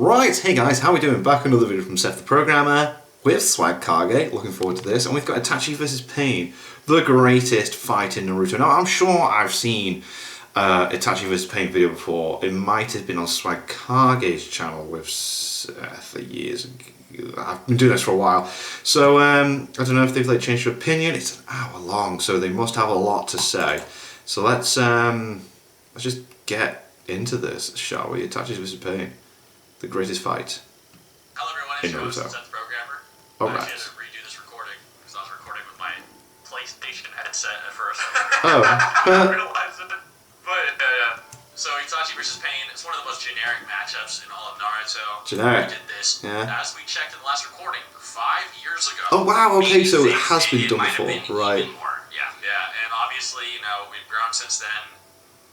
Right, hey guys, how are we doing? Back another video from Seth the Programmer with Swag Kage. Looking forward to this. And we've got Itachi vs Pain, the greatest fight in Naruto. Now, I'm sure I've seen Itachi vs Pain video before. It might have been on Swag Kage's channel with Seth for years ago. I've been doing this for a while. So, I don't know if they've changed their opinion. It's an hour long, so they must have a lot to say. So let's just get into this, shall we? Itachi vs Pain. The greatest fight. Hello everyone, it's your host, Seth the Programmer. Alright. I had to redo this recording because I was recording with my PlayStation headset at first. Oh. I didn't realize it. But, so Itachi vs Pain is one of the most generic matchups in all of Naruto. Generic. We did this, Yeah. as we checked in the last recording, 5 years ago. Oh wow, okay, so it has been It done might have before. been Right. even more. Yeah, and obviously, we've grown since then.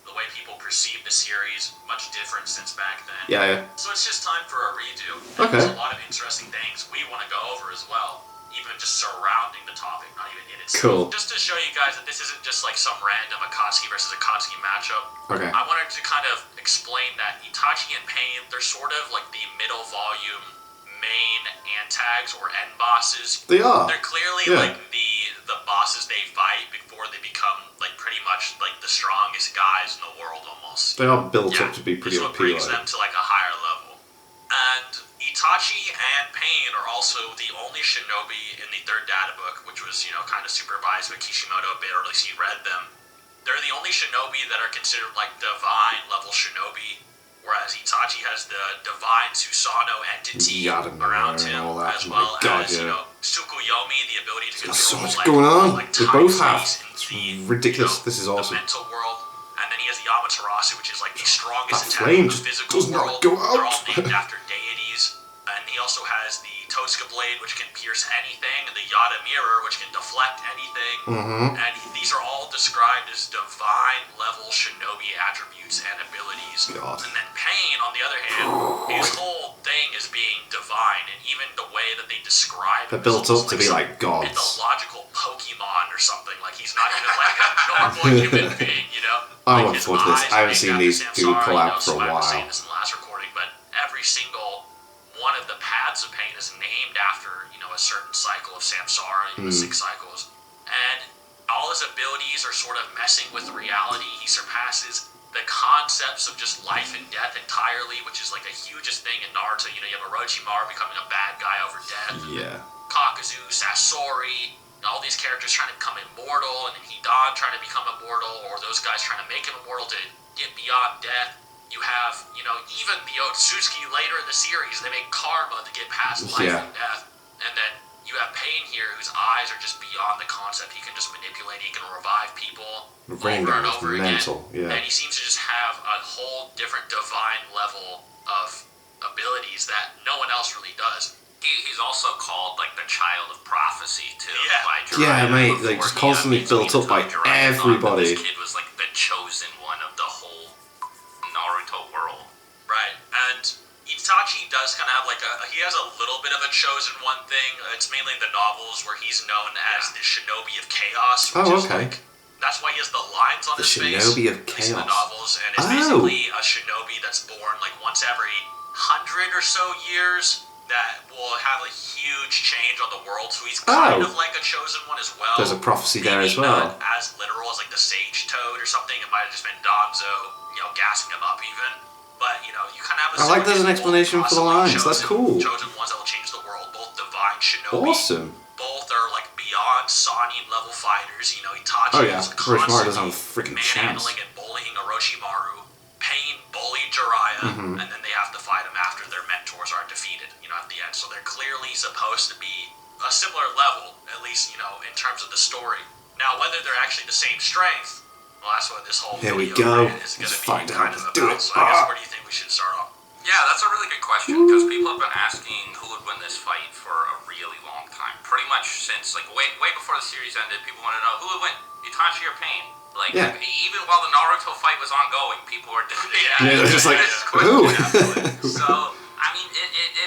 The way people perceive the series, much different since back then. Yeah. So it's just time for a redo. Okay. There's a lot of interesting things we want to go over as well, even just surrounding the topic, not even in itself. Cool. Just to show you guys that this isn't just like some random Akatsuki versus Akatsuki matchup. Okay. I wanted to kind of explain that Itachi and Pain, they're sort of like the middle volume main antags or end bosses. They are. They're clearly like the bosses they fight before they become like pretty much like the strongest guys in the world almost. They are built up to be pretty This is what OP. brings them to like a higher level. And Itachi and Pain are also the only shinobi in the third data book, which was, kind of supervised by Kishimoto a bit, or at least he read them. They're the only shinobi that are considered like divine level shinobi, whereas Itachi has the divine Susanoo entity around him, as well as, Tsukuyomi, the ability to There's so control much going on. They both have. It's Ridiculous. This is awesome. The mental world. And then he has the Amaterasu, which is like the strongest That attack flame in the just physical does not world. go They're all out. named after deities. And he also has the Totsuka Blade, which can pierce anything, and the Yada Mirror, which can deflect anything. And these are all described as divine level shinobi attributes and abilities. God. And then Pain, on the other hand, his whole thing is being divine, and even the way that they describe They're him built is up to be like gods. mythological Pokemon or something. Like he's not even like a normal human being, I Like want his to watch this. eyes I haven't are seen named these after two Samsara, collab for a Swag was while. saying this in the last recording, but every single one of the paths of Pain is named after, a certain cycle of Samsara, the 6 cycles. And all his abilities are sort of messing with reality. He surpasses the concepts of just life and death entirely, which is like the hugest thing in Naruto. You have Orochimaru becoming a bad guy over death. Yeah. Kakuzu, Sasori, all these characters trying to become immortal, and then Hidan trying to become immortal, or those guys trying to make him immortal to get beyond death. You have, even the Otsutsuki later in the series, they make karma to get past life and death. And then you have Pain here, whose eyes are just beyond the concept. He can just manipulate, he can revive people over and over again. And he seems to just have a whole different divine level of abilities that no one else really does. He's also called like the child of prophecy too. By Yeah, Jiraiya. mate, like just constantly built up by everybody. This kid was like the chosen one of the whole Naruto world. Right, and Itachi does kind of have he has a little bit of a chosen one thing. It's mainly the novels where he's known as the Shinobi of Chaos. Which is that's why he has the lines on his face. Shinobi of Chaos. In the novels, and it's basically a shinobi that's born like once every 100 or so years that will have a huge change on the world. So he's kind of like a chosen one as well. There's a prophecy there as Maybe well. Not as literal as like the Sage Toad or something. It might have just been Danzo, gassing him up even. But, you kind of have a I like there's an explanation for the lines. That's cool. Chosen ones that will change the world, both divine shinobi. Awesome. Both are like beyond Sannin level fighters. Itachi is Orochimaru doesn't have a constantly freaking chance. manhandling and bullying Orochimaru. Pain bullied Jiraiya, and then they have to fight him after their mentors are defeated, at the end. So they're clearly supposed to be a similar level, at least, in terms of the story. Now, whether they're actually the same strength, well, that's what this whole Here we video go. is going Let's to be find out. kind of Let's do about. it. So I guess where do you think we should start off? Yeah, that's a really good question because people have been asking who would win this fight for a really long time. Pretty much since like way before the series ended, people want to know who would win, Itachi or Pain. Even while the Naruto fight was ongoing, people were they're just like, who? So I mean,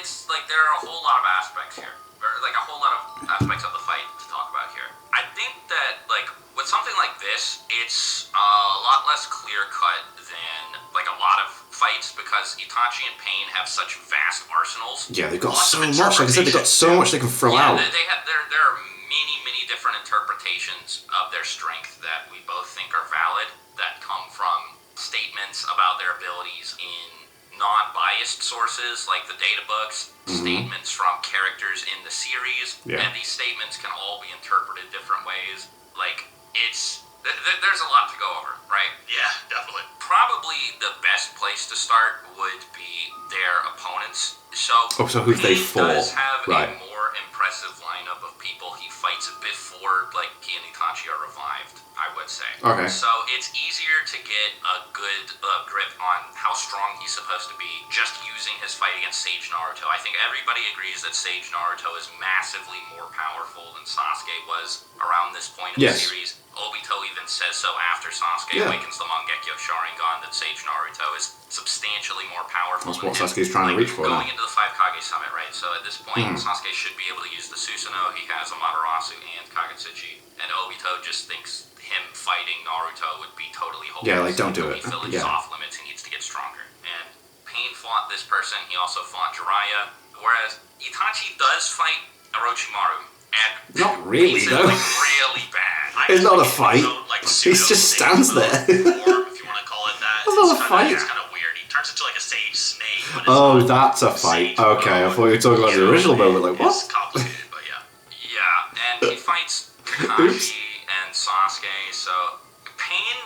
it's like there are a whole lot of aspects here, or like a whole lot of aspects of the fight to talk about here. I think that like with something like this, it's a lot less clear cut than like a lot of fights fights because Itachi and Pain have such vast arsenals. Yeah, they've got so much. Like I said, they've got so much they can throw out. There are many different interpretations of their strength that we both think are valid, that come from statements about their abilities in non-biased sources like the data books, statements from characters in the series, and these statements can all be interpreted different ways. Like, there's a lot to go over, right? Yeah, definitely. Probably the best place to start would be their opponents. So who they fought. does have right. a more impressive lineup of people he fights before, like, he and Itachi are revived, I would say. Okay. So it's easier to get a good grip on how strong he's supposed to be just using his fight against Sage Naruto. I think everybody agrees that Sage Naruto is massively more powerful than Sasuke was around this point in the series. Obito even says so after Sasuke awakens the Mangekyo Sharingan, that Sage Naruto is substantially more powerful. That's what Sasuke's trying to reach for going now. into the 5 Kage Summit, right? So at this point, Sasuke should be able to use the Susanoo. He has Amaterasu and Kagutsuchi, and Obito just thinks him fighting Naruto would be totally hopeless. Yeah, like, don't do it. He feels he's off limits. He needs to get stronger. And Pain fought this person. He also fought Jiraiya. Whereas Itachi does fight Orochimaru. And not really, though. Like, really bad. It's not a fight. He just stands there. Or, if you want to call it that. It's not a fight. It's kind of weird. He turns into like a sage snake. But Oh, that's a fight. Okay, I thought you were talking about the original moment. Like, what? It's complicated, but yeah. Yeah, and he fights Kakashi and Sasuke, so Pain,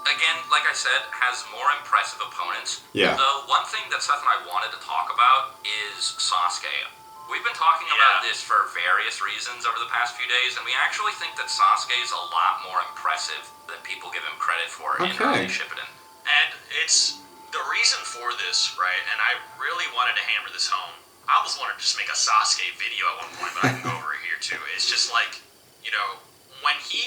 again, like I said, has more impressive opponents. Yeah. Though one thing that Seth and I wanted to talk about is Sasuke. We've been talking about this for various reasons over the past few days, and we actually think that Sasuke is a lot more impressive than people give him credit for in early Shippuden. And it's the reason for this, right? And I really wanted to hammer this home. I almost wanted to just make a Sasuke video at one point, but I can go over it here too. It's just like, you know, when he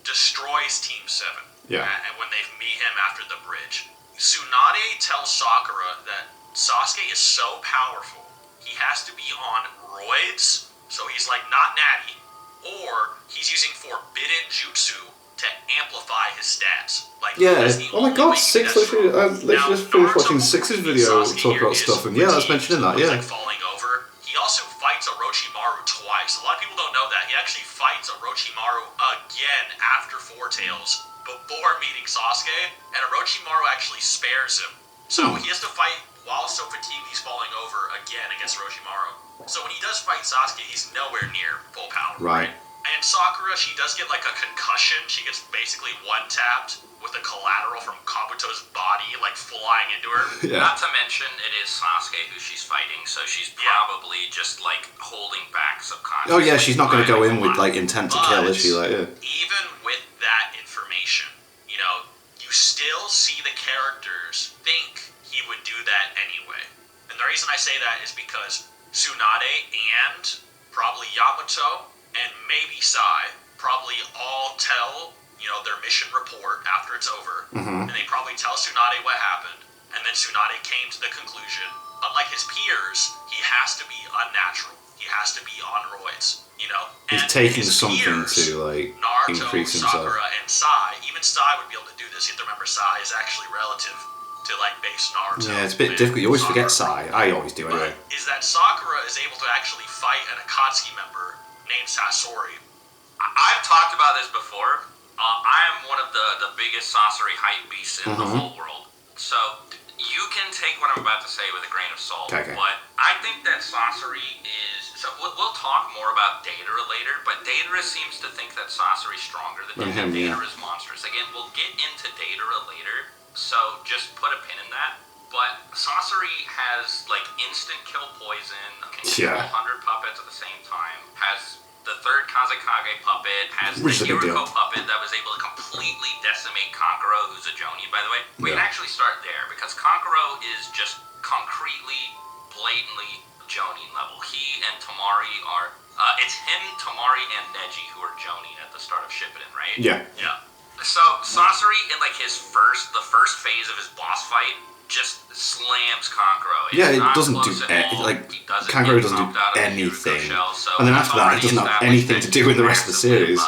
destroys Team 7, and when they meet him after the bridge, Tsunade tells Sakura that Sasuke is so powerful, he has to be on roids, so he's like not natty, or he's using forbidden jutsu to amplify his stats. Like, oh my god, Six literally, let's just finish watching Six's video talk about stuff, and let's mention that, like falling over. He also fights Orochimaru twice. A lot of people don't know that. He actually fights Orochimaru again after Four Tails before meeting Sasuke, and Orochimaru actually spares him. So he has to fight while so fatigued he's falling over again against Orochimaru. So when he does fight Sasuke, he's nowhere near full power. Right. And Sakura, she does get like a concussion. She gets basically one-tapped with a collateral from Kabuto's body, like flying into her. Not to mention, it is Sasuke who she's fighting, so she's probably just like holding back subconsciously. Oh yeah, she's not going to go in with like intent to kill, is she? Like, even with that information, you know, you still see the characters think he would do that anyway. And the reason I say that is because Tsunade and probably Yamato and maybe Sai probably all tell, you know, their mission report after it's over, and they probably tell Tsunade what happened, and then Tsunade came to the conclusion, unlike his peers, he has to be unnatural. He has to be on roids, you know. He's and taking his something peers, to like Naruto, increase himself. Sakura, and Sai, even Sai would be able to do this. You have to remember Sai is actually relative to like base Naruto. Yeah, it's a bit difficult. You always forget Sai. I always do anyway. But is that Sakura is able to actually fight an Akatsuki member named Sasori. I've talked about this before. I am one of the biggest Sasori hype beasts in the whole world. So you can take what I'm about to say with a grain of salt. Okay. But I think that Sasori is... So we'll talk more about Deidara later, but Deidara seems to think that Sasori's stronger than him. Deidara's monstrous. Again, we'll get into Deidara later, so just put a pin in that. But Sasori has, like, instant kill poison, can kill 100 puppets at the same time, has the third Kazekage puppet, has the Hiriko puppet that was able to completely decimate Kankuro, who's a Jonin, by the way. We can actually start there, because Kankuro is just concretely, blatantly Jonin level. He and Tamari are... it's him, Tamari, and Neji who are Jonin at the start of Shippuden, right? Yeah. So, Sasori, in, like, the first phase of his boss fight, just slams Kankuro. Yeah, it doesn't do Kankuro doesn't do anything, and then after that, it doesn't have anything to do with the rest of the series.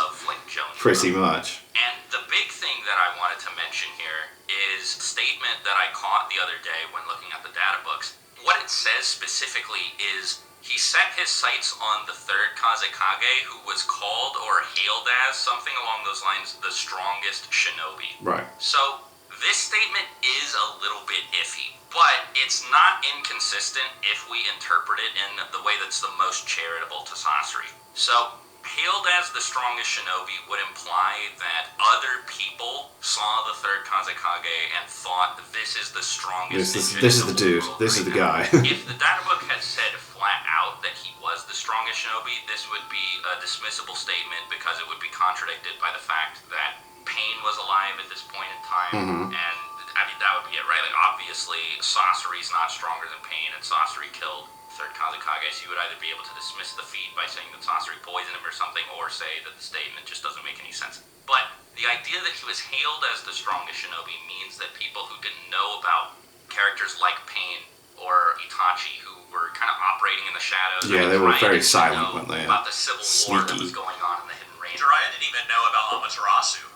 Pretty much. And the big thing that I wanted to mention here is a statement that I caught the other day when looking at the data books. What it says specifically is he set his sights on the third Kazekage, who was called or hailed as something along those lines, the strongest shinobi. Right. So this statement is a little bit iffy, but it's not inconsistent if we interpret it in the way that's the most charitable to Sasori. So, hailed as the strongest shinobi would imply that other people saw the third Kazekage and thought this is the strongest. This is the dude. This is the guy. If the data book had said flat out that he was the strongest shinobi, this would be a dismissible statement because it would be contradicted by the fact that Pain was alive at this point in time, and I mean that would be it, right? Like obviously Sasori's not stronger than Pain, and Sasori killed third Kazekage, so you would either be able to dismiss the feed by saying that Sasori poisoned him or something, or say that the statement just doesn't make any sense. But the idea that he was hailed as the strongest shinobi means that people who didn't know about characters like Pain or Itachi, who were kind of operating in the shadows, they were very silent, weren't they? About the civil war that was going on in the Hidden Rain. Jiraiya didn't even know about Amaterasu.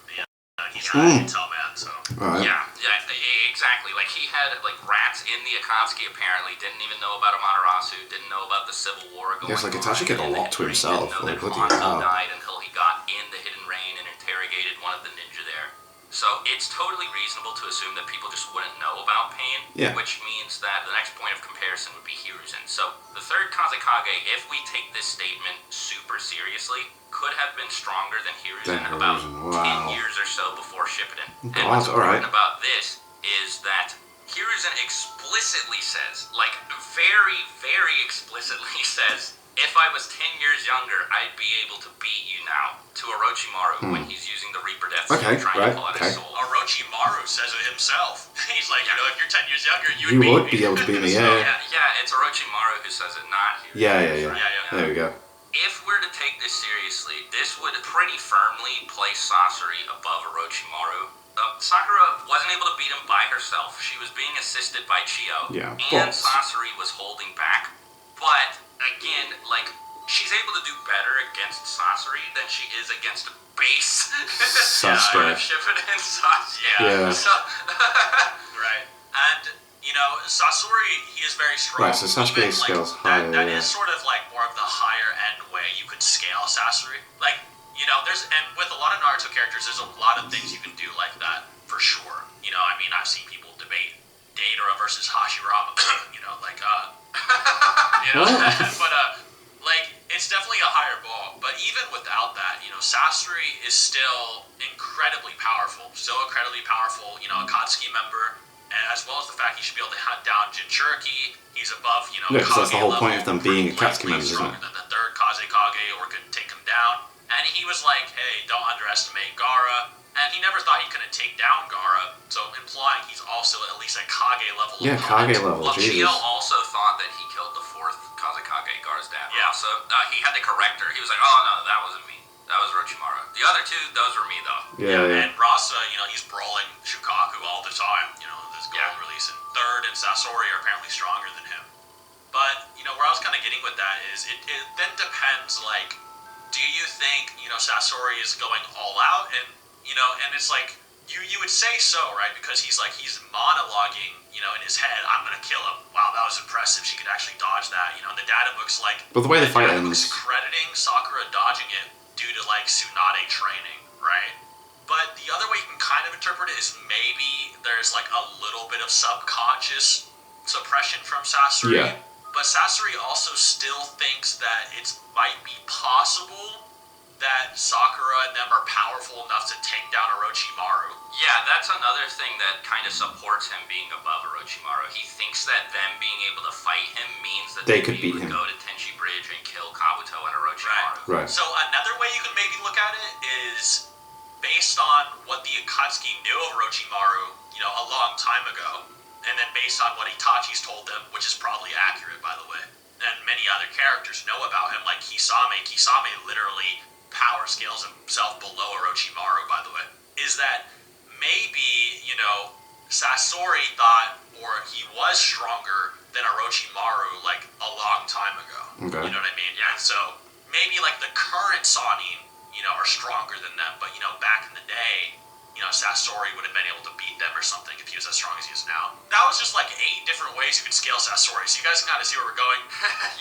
He's not an intel man, so... Right. Yeah, exactly. Like, he had, like, rats in the Akatsuki, apparently. Didn't even know about Amaterasu. Didn't know about the Civil War going on. Yes, like, Itachi kept a lot to himself. Didn't know that bloody Hanzo hell. died until he got in the Hidden Rain and interrogated one of the ninja there. So, it's totally reasonable to assume that people just wouldn't know about Pain, which means that the next point of comparison would be Hiruzen. So, the third Kazekage, if we take this statement super seriously, could have been stronger than Hiruzen about 10 years or so before Shippuden. And what's important about this is that Hiruzen explicitly says, like very, very explicitly says, if I was 10 years younger, I'd be able to beat you now, to Orochimaru when he's using the Reaper Death Suit trying to pull out his soul. Orochimaru says it himself. He's like, if you're 10 years younger, you would be able to beat me, yeah, it's Orochimaru who says it, not Hiruzen. Yeah. There we go. If we're to take this seriously, this would pretty firmly place Sasori above Orochimaru. Sakura wasn't able to beat him by herself. She was being assisted by Chiyo. And Sasori was holding back. But, again, like, she's able to do better against Sasori than she is against base Sasori. Shippuden Sasori. So, right. And, Sasori, he is very strong. Right, so Sasuke's skills higher. That is sort of like more of the higher end way you could scale Sasori. Like, and with a lot of Naruto characters, there's a lot of things you can do like that, for sure. I've seen people debate Deidara versus Hashirama, but, it's definitely a higher ball. But even without that, Sasori is still incredibly powerful. Akatsuki member. And as well as the fact he should be able to hunt down Jinchuriki, he's above, because that's the whole point of them being Akatsuki members, isn't it? Than the third Kazekage, or could take him down. And he was like, hey, don't underestimate Gaara. And he never thought he couldn't take down Gaara, so implying he's also at least a Kage level. Yeah, Kage level, well, Jesus. Chiyo also thought that he killed the fourth Kazekage, Gaara's dad. Yeah. So he had to correct her. He was like, oh, no, that wasn't me. That was Orochimaru. The other two, those were me, though. Yeah. And Rasa, he's brawling Shukaku all the time. This gold release. And Third and Sasori are apparently stronger than him. But, where I was kind of getting with that is, it then depends, like, do you think, Sasori is going all out? And, and it's like, you would say so, right? Because he's monologuing, in his head, I'm going to kill him. Wow, that was impressive. She could actually dodge that. And the data book's like... But the way the fight ends... crediting Sakura dodging it due to, Tsunade training, right? But the other way you can kind of interpret it is maybe there's, a little bit of subconscious suppression from Sasori. Yeah. But Sasori also still thinks that it might be possible that Sakura and them are powerful enough to take down Orochimaru. Yeah, that's another thing that kind of supports him being above Orochimaru. He thinks that them being able to fight him means that they could beat him. Go to Tenchi Bridge and kill Kabuto and Orochimaru. Right. So another way you can maybe look at it is based on what the Akatsuki knew of Orochimaru, a long time ago, and then based on what Itachi's told them, which is probably accurate, by the way, and many other characters know about him, like Kisame. Kisame literally power scales himself below Orochimaru, by the way, is that maybe, Sasori thought, or he was stronger than Orochimaru, a long time ago. Okay. You know what I mean? Yeah, so maybe, the current Sannin, are stronger than them, but, back in the day, Sasori would have been able to beat them or something if he was as strong as he is now. That was just like 8 different ways you could scale Sasori, so you guys can kind of see where we're going.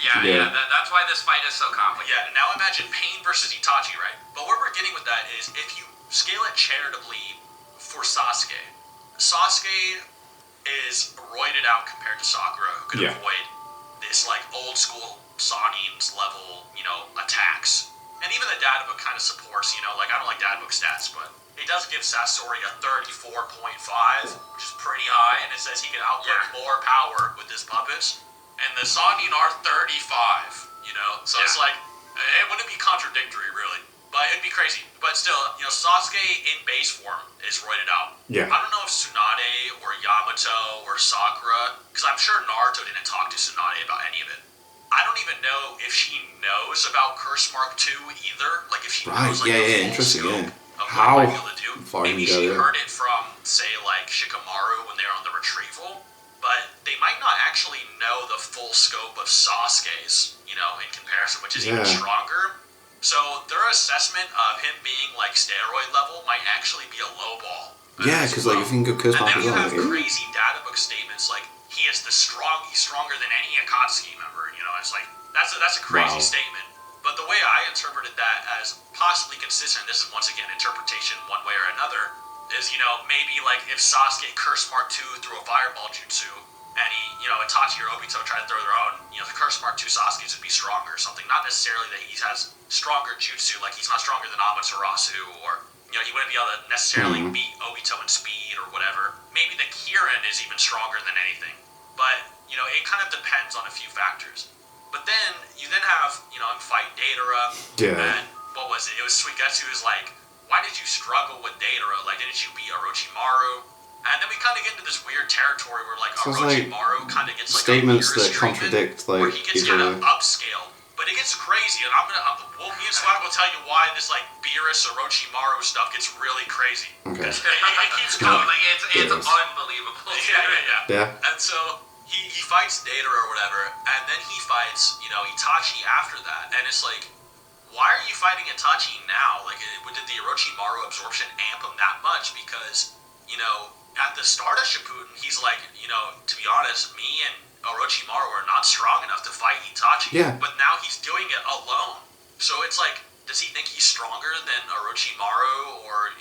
That's why this fight is so complicated. Yeah, now imagine Pain versus Itachi, right? But where we're getting with that is if you scale it charitably for Sasuke is roided out compared to Sakura, who could avoid this like old school Sanin's level, attacks. And even the data book kind of supports, I don't like data book stats, but it does give Sasori a 34.5, which is pretty high, and it says he can output more power with his puppets. And the Sanin are 35, So it's like, it wouldn't be contradictory, really. But it'd be crazy. But still, Sasuke in base form is roided out. Yeah. I don't know if Tsunade or Yamato or Sakura, because I'm sure Naruto didn't talk to Tsunade about any of it. I don't even know if she knows about Curse Mark 2 either. Like if she knows like the full scope of what I might be able to do. Maybe she heard it from, say, like Shikamaru when they were on the retrieval, but they might not actually know the full scope of Sasuke's, in comparison, which is even stronger. So their assessment of him being like steroid level might actually be a low ball. Yeah, because like if you can go Curse Mark as well. And then you have like, crazy data book statements like he's stronger than any Akatsuki member. It's like that's a crazy statement. But the way I interpreted that as possibly consistent, this is once again interpretation one way or another, is maybe like if Sasuke Curse Mark 2 threw a fireball jutsu, and Itachi or Obito tried to throw their own, the Curse Mark 2 Sasuke's would be stronger or something. Not necessarily that he has stronger jutsu, like he's not stronger than Amaterasu, or he wouldn't be able to necessarily beat Obito in speed or whatever. Maybe the Kirin is even stronger than anything. But, it kind of depends on a few factors. But then, you then have, him fight Deidara, and what was it? It was Suigetsu who's like, why did you struggle with Deidara? Like, didn't you beat Orochimaru? And then we kind of get into this weird territory where, like, Orochimaru kind of gets, like, statements a that contradict, like, where he gets kind of upscaled. But it gets crazy, and me and Swag will tell you why this, like, Beerus Orochimaru stuff gets really crazy. Okay. It keeps going. Like, it's unbelievable. Yeah. And so he fights Deidara or whatever, and then he fights, Itachi after that. And it's like, why are you fighting Itachi now? Like, did the Orochimaru absorption amp him that much? Because, at the start of Shippuden, he's like, to be honest, me and Orochimaru are not strong enough to fight Itachi. Yeah. But now he's doing it alone. So it's like, does he think he's stronger than Orochimaru or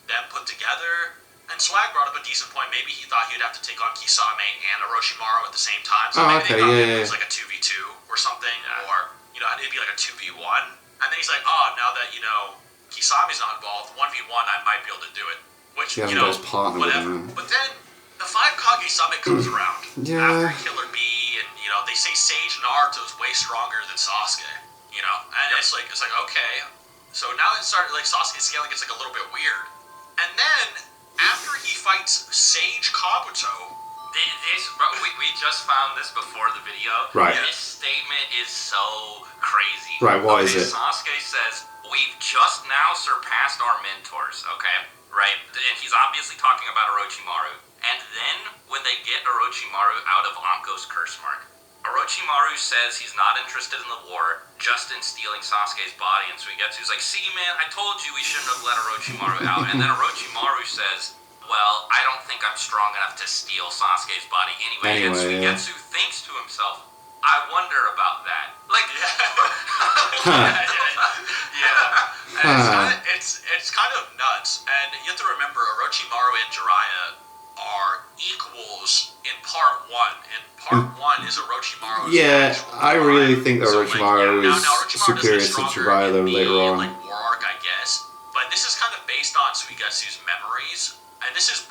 them put together? And Swag brought up a decent point. Maybe he thought he'd have to take on Kisame and Orochimaru at the same time. So maybe they thought it was like a 2v2 or something. Or, it'd be like a 2v1. And then he's like, now that, Kisame's not involved, 1v1, I might be able to do it. Which, whatever. But then the 5 Kage Summit comes around after Killer Bee, and, they say Sage Naruto's way stronger than Sasuke. And it's like, okay. So now it started, like, Sasuke's scaling gets, like, a little bit weird. And then, after he fights Sage Kabuto, we just found this before the video. Right. This statement is so crazy. Right, why is it? Sasuke says, we've just now surpassed our mentors, okay? Right? And he's obviously talking about Orochimaru. And then, when they get Orochimaru out of Anko's curse mark, Orochimaru says he's not interested in the war, just in stealing Sasuke's body. And Suigetsu's like, see man, I told you we shouldn't have let Orochimaru out. And then Orochimaru says, well, I don't think I'm strong enough to steal Sasuke's body anyway. And Suigetsu thinks to himself, I wonder about that. Like, It's kind of nuts. And you have to remember, Orochimaru and Jiraiya are equals in part 1. And part 1 is Orochimaru's I really think that Orochimaru is Orochimaru superior to Jiraiya though later on. Like War Arc, I guess. But this is kind of based on Suigetsu's memories. And this is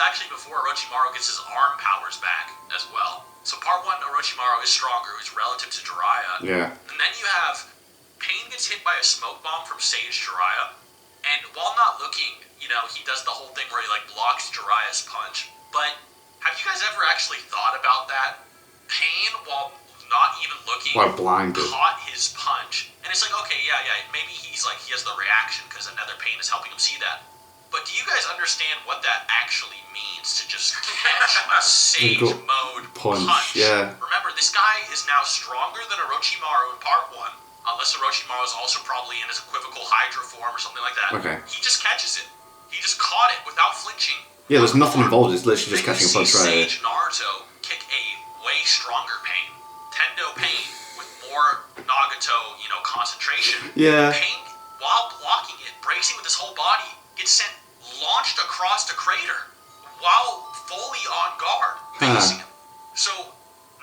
actually before Orochimaru gets his arm powers back as well. So part 1, Orochimaru is stronger, who's relative to Jiraiya. Yeah. And then you have Pain gets hit by a smoke bomb from Sage Jiraiya. And while not looking, he does the whole thing where he, like, blocks Jiraiya's punch. But have you guys ever actually thought about that? Pain, while not even looking, caught his punch. And it's like, okay, maybe he's like, he has the reaction because another Pain is helping him see that. But do you guys understand what that actually means to just catch a Sage mode punch? Yeah. Remember, this guy is now stronger than Orochimaru in part 1. Unless Orochimaru is also probably in his equivocal Hydra form or something like that. Okay. He just catches it. He just caught it without flinching. Yeah, there's nothing involved. It's literally just catching a punch right away. Sage Naruto kick a way stronger Pain. Tendo Pain with more Nagato, concentration. Yeah. Pain, while blocking it, bracing with his whole body, gets launched across the crater while fully on guard, facing him. So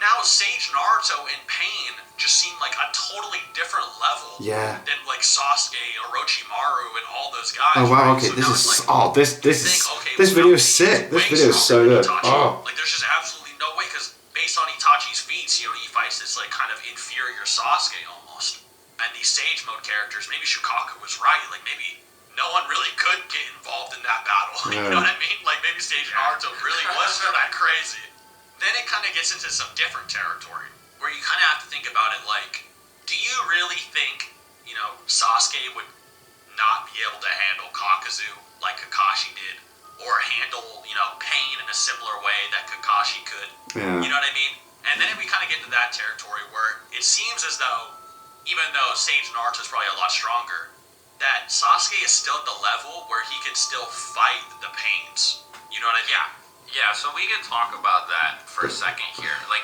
now Sage Naruto and Pain just seem like a totally different level than like Sasuke, Orochimaru, and all those guys. Oh wow, okay, so this is like, this video is sick. This video is so good. Oh. Like there's just absolutely no way, because based on Itachi's feats, he fights this like kind of inferior Sasuke almost. And these Sage Mode characters, maybe Shukaku was right, like maybe no one really could get involved in that battle. You know what I mean? Like maybe Sage Naruto really was that crazy. Then it kind of gets into some different territory, where you kind of have to think about it like, do you really think, Sasuke would not be able to handle Kakuzu like Kakashi did, or handle, Pain in a similar way that Kakashi could? Yeah. You know what I mean? And then we kind of get into that territory where it seems as though, even though Sage Naruto is probably a lot stronger, that Sasuke is still at the level where he could still fight the Pains. You know what I mean? Yeah, so we can talk about that for a second here. Let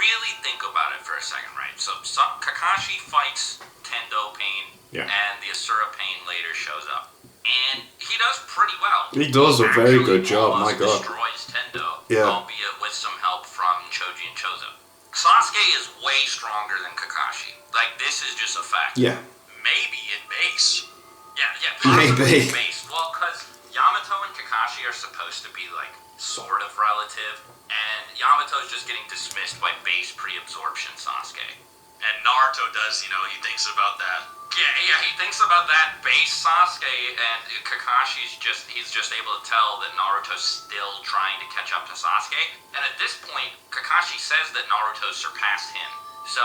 really think about it for a second, right? So Kakashi fights Tendo Pain, and the Asura Pain later shows up, and he does pretty well. He does a very good job. My God. Destroys Tendo, albeit with some help from Choji and Chozo. Sasuke is way stronger than Kakashi. Like, this is just a fact. Yeah. Maybe in base. Yeah, possibly Maybe. in base. Well, because Yamato and Kakashi are supposed to be like sort of relative, and Yamato's just getting dismissed by base pre-absorption Sasuke. And Naruto does, he thinks about that. Yeah, he thinks about that base Sasuke, and Kakashi's he's just able to tell that Naruto's still trying to catch up to Sasuke. And at this point, Kakashi says that Naruto surpassed him. So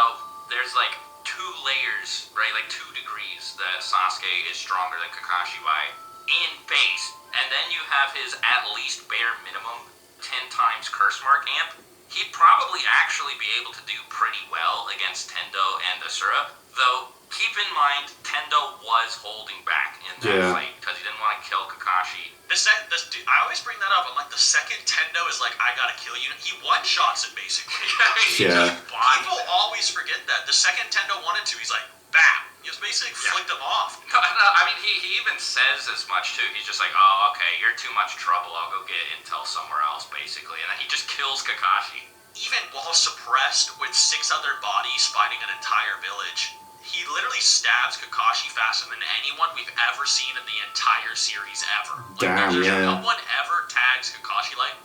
there's like 2 layers, right? Like 2 degrees that Sasuke is stronger than Kakashi by in base. And then you have his at least bare minimum 10 times curse mark amp. He'd probably actually be able to do pretty well against Tendo and Asura, though keep in mind Tendo was holding back in that fight because he didn't want to kill Kakashi. I always bring that up. I'm like, the second Tendo is like, I gotta kill you, he one-shots it basically. People always forget that. The second Tendo wanted to, he's like, bam! He just basically flicked him off. No, I mean, he even says as much, too. He's just like, oh, okay, you're too much trouble. I'll go get intel somewhere else, basically. And then he just kills Kakashi. Even while suppressed with 6 other bodies fighting an entire village, he literally stabs Kakashi faster than anyone we've ever seen in the entire series ever. No one ever tags Kakashi like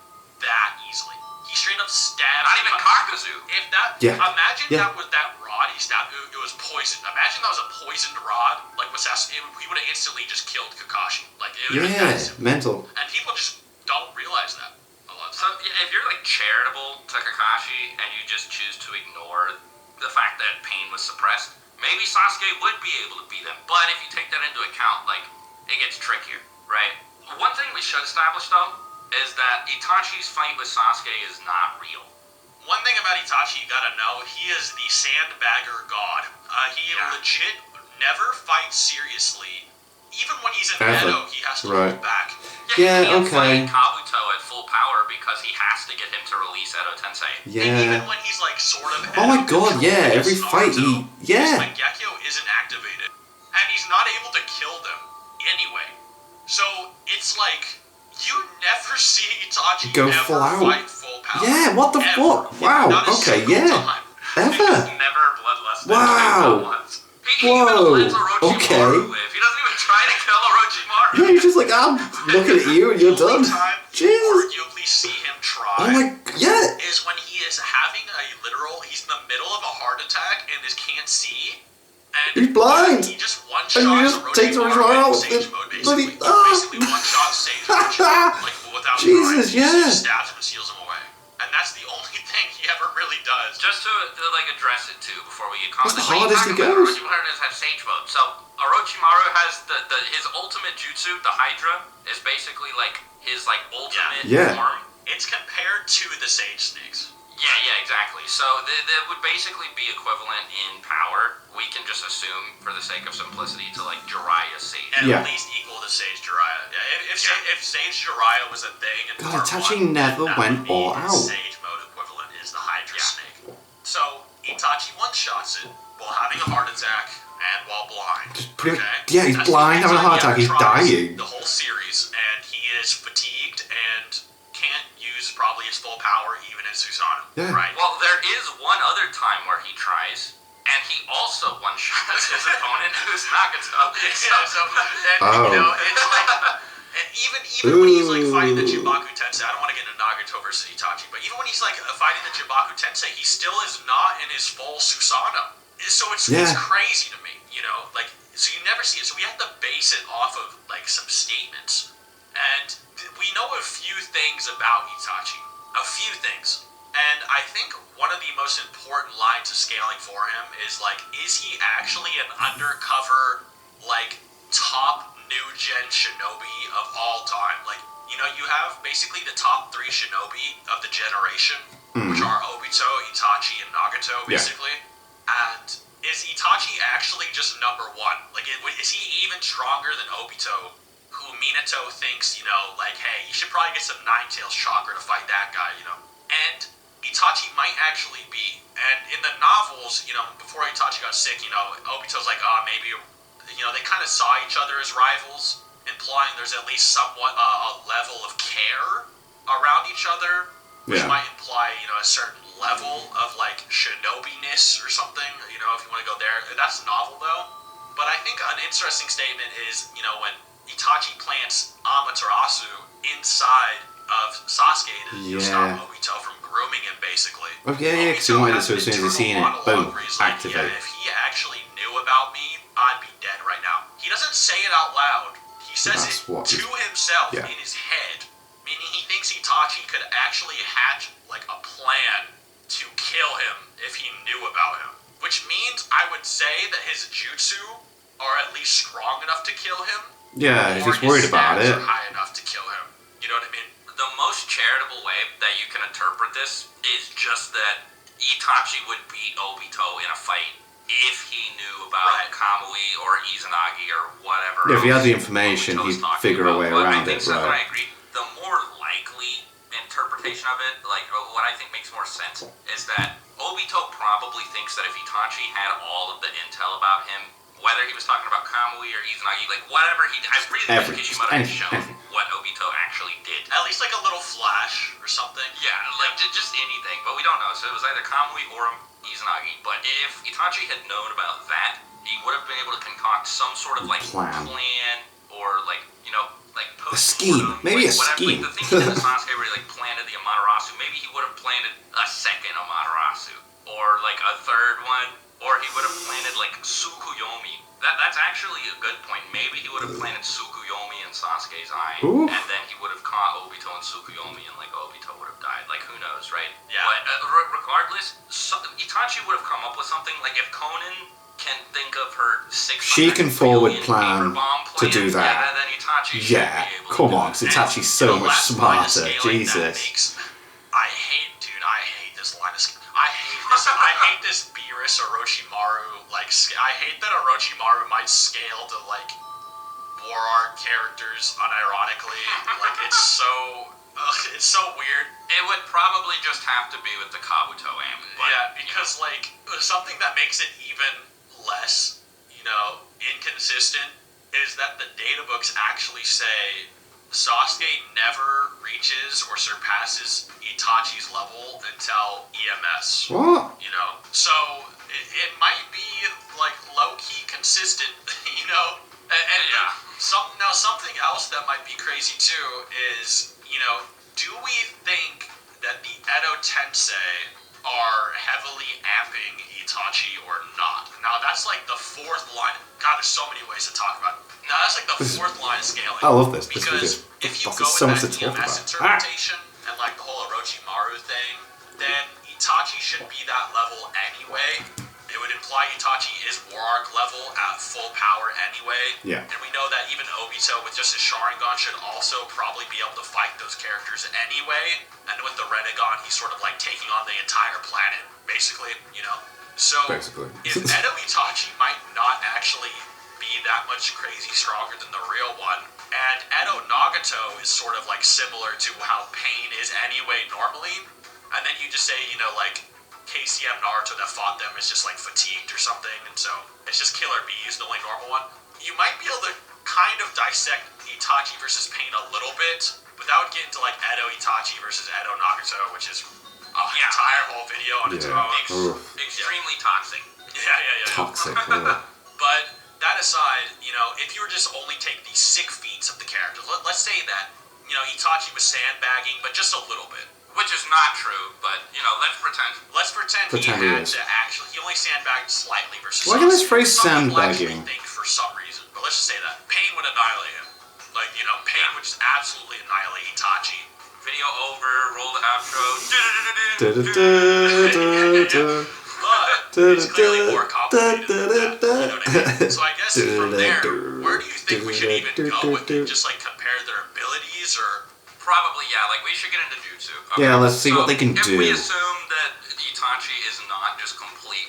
that easily. He straight up stabs. Not even Kakuzu. If that, imagine that was that rod he stabbed. It was poisoned. Imagine that was a poisoned rod. Like he would have instantly just killed Kakashi. Like it would have been mental. And people just don't realize that a lot. So if you're like charitable to Kakashi and you just choose to ignore the fact that Pain was suppressed, maybe Sasuke would be able to beat him. But if you take that into account, like, it gets trickier, right? One thing we should establish, though, is that Itachi's fight with Sasuke is not real. One thing about Itachi you gotta know, he is the sandbagger god. He legit never fights seriously. Even when he's in Edo, he has to hold back. He can't fight Kabuto at full power because he has to get him to release Edo Tensei. And even when he's like sort of oh my God, every fight his Mangekyo isn't activated. And he's not able to kill them anyway. So it's like, you never see Itachi go ever full out. fight full power. Yeah, what the fuck? Wow, okay, Ever? Never bloodlust. Whoa. He even lets Orochimaru live. He doesn't even try to kill Orochimaru. Yeah, he's just like, I'm looking at you and you're done. Jesus. Arguably see him try. Oh my, is when he is having he's in the middle of a heart attack and can't see. And he's blind. He just one-shots and he just takes Orochimaru out. Sage mode, basically. Basically one-shot Sage mode, like without Jesus, trying. He just stabs him and seals him away. And that's the only thing he ever really does. Just to like address it too before we get caught. That's the hardest he goes. Orochimaru has Sage mode. So Orochimaru has his ultimate jutsu, the Hydra, is basically like his like ultimate form. It's compared to the Sage Snakes. Yeah, exactly. So that would basically be equivalent in power. We can just assume, for the sake of simplicity, to like Jiraiya Sage. And at least equal to Sage Jiraiya. Yeah, if Sage Jiraiya was a thing in God, part Itachi 1, never that went would be all his out. Sage mode equivalent is the Hydra Snake. So Itachi one-shots it while having a heart attack and while blind. Yeah, he's blind, having a heart attack, he's dying. The whole series, and he is fatigued and can't use probably his full power even in Susanoo. Yeah. Right? Well, there is one other time where he tries, and he also one-shots his opponent, who's Nagato. You know, it's like, and even when he's like fighting the Jibaku Tensei, I don't want to get into Nagato versus Itachi, but even when he's like fighting the Jibaku Tensei, he still is not in his full Susanoo. So it's crazy to me, you know, like, so you never see it. So we have to base it off of like some statements, and we know a few things about Itachi, a few things. And I think one of the most important lines of scaling for him is like, is he actually an undercover, like, top new gen shinobi of all time? Like, you know, you have basically the top 3 shinobi of the generation, which are Obito, Itachi, and Nagato, basically. And is Itachi actually just number 1? Like, is he even stronger than Obito, who Minato thinks, you know, like, hey, you should probably get some Nine-Tails chakra to fight that guy, you know? And Itachi might actually be. And in the novels, you know, before Itachi got sick, you know, Obito's like, maybe, you know, they kind of saw each other as rivals, implying there's at least somewhat a level of care around each other, which might imply, you know, a certain level of, like, shinobi-ness or something, you know, if you want to go there. That's novel, though. But I think an interesting statement is, you know, when Itachi plants Amaterasu inside of Sasuke to stop Obito from grooming him, basically. Okay, because he wanted it so as soon as he's seen it, boom, activate. Like, if he actually knew about me, I'd be dead right now. He doesn't say it out loud. He says it to himself in his head, meaning he thinks Itachi could actually hatch, like, a plan to kill him if he knew about him. Which means I would say that his jutsu are at least strong enough to kill him. Yeah, if he's worried about it. Are high enough to kill him. You know what I mean? The most charitable way that you can interpret this is just that Itachi would beat Obito in a fight if he knew about Kamui or Izanagi or whatever. Yeah, if he had the information, he'd figure a way around it, right? I agree. The more likely interpretation of it, like what I think makes more sense, is that Obito probably thinks that if Itachi had all of the intel about him, whether he was talking about Kamui or Izanagi, like whatever he did, I really wish Kishimoto had shown what Obito actually did. At least like a little flash or something. Yeah, like just anything, but we don't know. So it was either Kamui or Izanagi. But if Itachi had known about that, he would have been able to concoct some sort of like plan or like, you know, like a scheme, maybe a scheme. Like the thing he did in Sasuke where he like planted the Amaterasu, maybe he would have planted a second Amaterasu or like a third one, or he would have planted like Tsukuyomi. That's actually a good point. Maybe he would have planted Tsukuyomi in Sasuke's eye, and then he would have caught Obito and Tsukuyomi, and like Obito would have died. Like who knows, right? Yeah. But regardless, Itachi would have come up with something. Like if Conan can think of her 600 she can forward plan to do that. that. Yeah, then Itachi should be able come to on, because Itachi's so much smarter. Jesus. I hate this line of scaling. I hate this Beerus Orochimaru, like, I hate that Orochimaru might scale to, like, war art characters unironically. Like, it's so weird. It would probably just have to be with the Kabuto aim. Yeah, because, like, something that makes it even less, you know, inconsistent is that the data books actually say Sasuke never reaches or surpasses Itachi's level until EMS. What? You know? So, it might be, like, low-key consistent, you know? And something else that might be crazy, too, is, you know, do we think that the Edo Tensei are heavily amping Itachi or not? Now, that's, like, the 4th line. God, there's so many ways to talk about it. Now, that's like the 4th line of scaling. I love this. Because if you go so with much that to talk EMS about. interpretation and like the whole Orochimaru thing, then Itachi should be that level anyway. It would imply Itachi is War Arc level at full power anyway. Yeah. And we know that even Obito with just his Sharingan should also probably be able to fight those characters anyway. And with the Rinnegan, he's sort of like taking on the entire planet, basically, you know? So, Basically. if Edo Itachi might not actually be that much crazy stronger than the real one, and Edo Nagato is sort of like similar to how Pain is anyway normally, and then you just say, you know, like, KCM Naruto that fought them is just like fatigued or something, and so it's just Killer B is the only normal one, you might be able to kind of dissect Itachi versus Pain a little bit without getting to like Edo Itachi versus Edo Nagato, which is entire whole video on its own. Extremely toxic. Yeah. Toxic. But that aside, you know, if you were just only take the sick feats of the characters, let's say that, you know, Itachi was sandbagging, but just a little bit. Which is not true, but, you know, let's pretend. Let's pretend he had to actually, he only sandbagged slightly versus Why can this phrase sandbagging? Think for some reason, but let's just say that. Pain would annihilate him. Like, you know, Pain would just absolutely annihilate Itachi. Video over, roll the outro. But it's clearly more complicated than that, you know what I mean? So I guess from there, where do you think we should even go with it? Just like compare their abilities, or probably, yeah, like we should get into jutsu. Okay. Yeah, let's see what they can if do. If we assume that Itachi is not just complete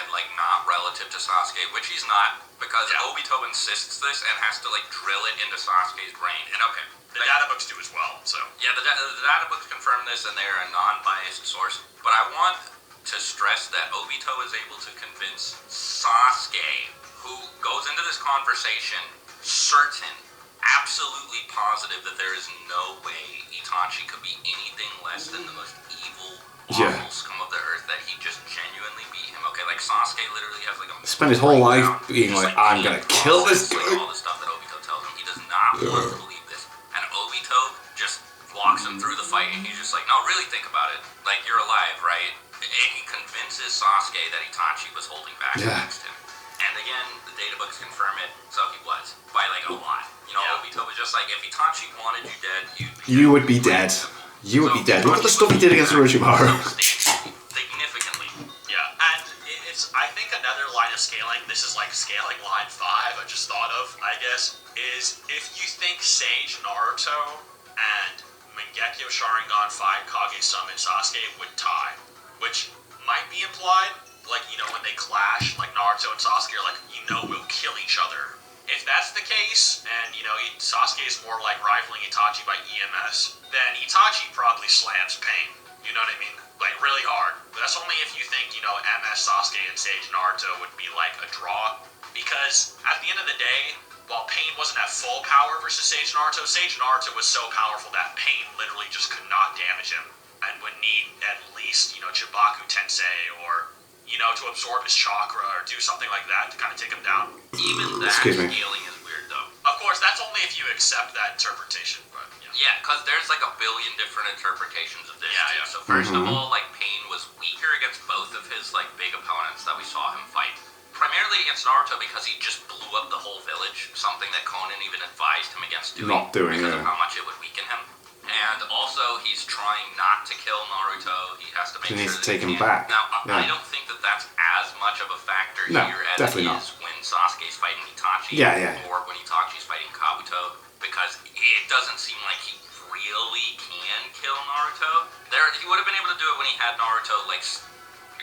and like not relative to Sasuke, which he's not, because Obito insists this and has to like drill it into Sasuke's brain. And okay, the data books do as well. So yeah, the data books confirm this, and they're a non-biased source. But I want to stress that Obito is able to convince Sasuke, who goes into this conversation certain, absolutely positive that there is no way Itachi could be anything less than the most evil, awful scum of the earth, that he just genuinely beat him. Okay, like Sasuke literally has like a spent his whole life being like, I'm gonna kill this guy. Like all the stuff that Obito tells him, he does not want to believe this. And Obito just walks him through the fight, and he's just like, no, really think about it. Like, you're alive, right? And he convinces Sasuke that Itachi was holding back against him. And again, the data books confirm it, so he was. By like a lot. You know, Obito was just like, if Itachi wanted you dead, you would be dead. You would be dead. Look at the stuff he did against Orochimaru. Significantly. Yeah, and it's, I think another line of scaling, this is like scaling line 5 I just thought of, I guess, is if you think Sage Naruto and Mangekyo Sharingan 5 Kage Summon Sasuke would tie, which might be implied, like, you know, when they clash, like Naruto and Sasuke are like, you know, we'll kill each other. If that's the case, and, you know, Sasuke is more like rivaling Itachi by EMS, then Itachi probably slams Pain. You know what I mean? Like, really hard. But that's only if you think, you know, MS Sasuke and Sage Naruto would be like a draw. Because at the end of the day, while Pain wasn't at full power versus Sage Naruto was so powerful that Pain literally just could not damage him and would need at least, you know, Chibaku Tensei or, you know, to absorb his chakra or do something like that to kind of take him down. Even that scaling is weird, though. Of course, that's only if you accept that interpretation, but yeah, because there's like a billion different interpretations of this. Yeah. So first of all, like, Pain was weaker against both of his like big opponents that we saw him fight. Primarily against Naruto because he just blew up the whole village, something that Conan even advised him against doing. Not doing, because of how much it would weaken him. And also, he's trying not to kill Naruto. He has to make sure that take him back. Now, I don't think that that's as much of a factor here as it is when Sasuke's fighting Itachi, or when Itachi's fighting Kabuto, because it doesn't seem like he really can kill Naruto. He would have been able to do it when he had Naruto like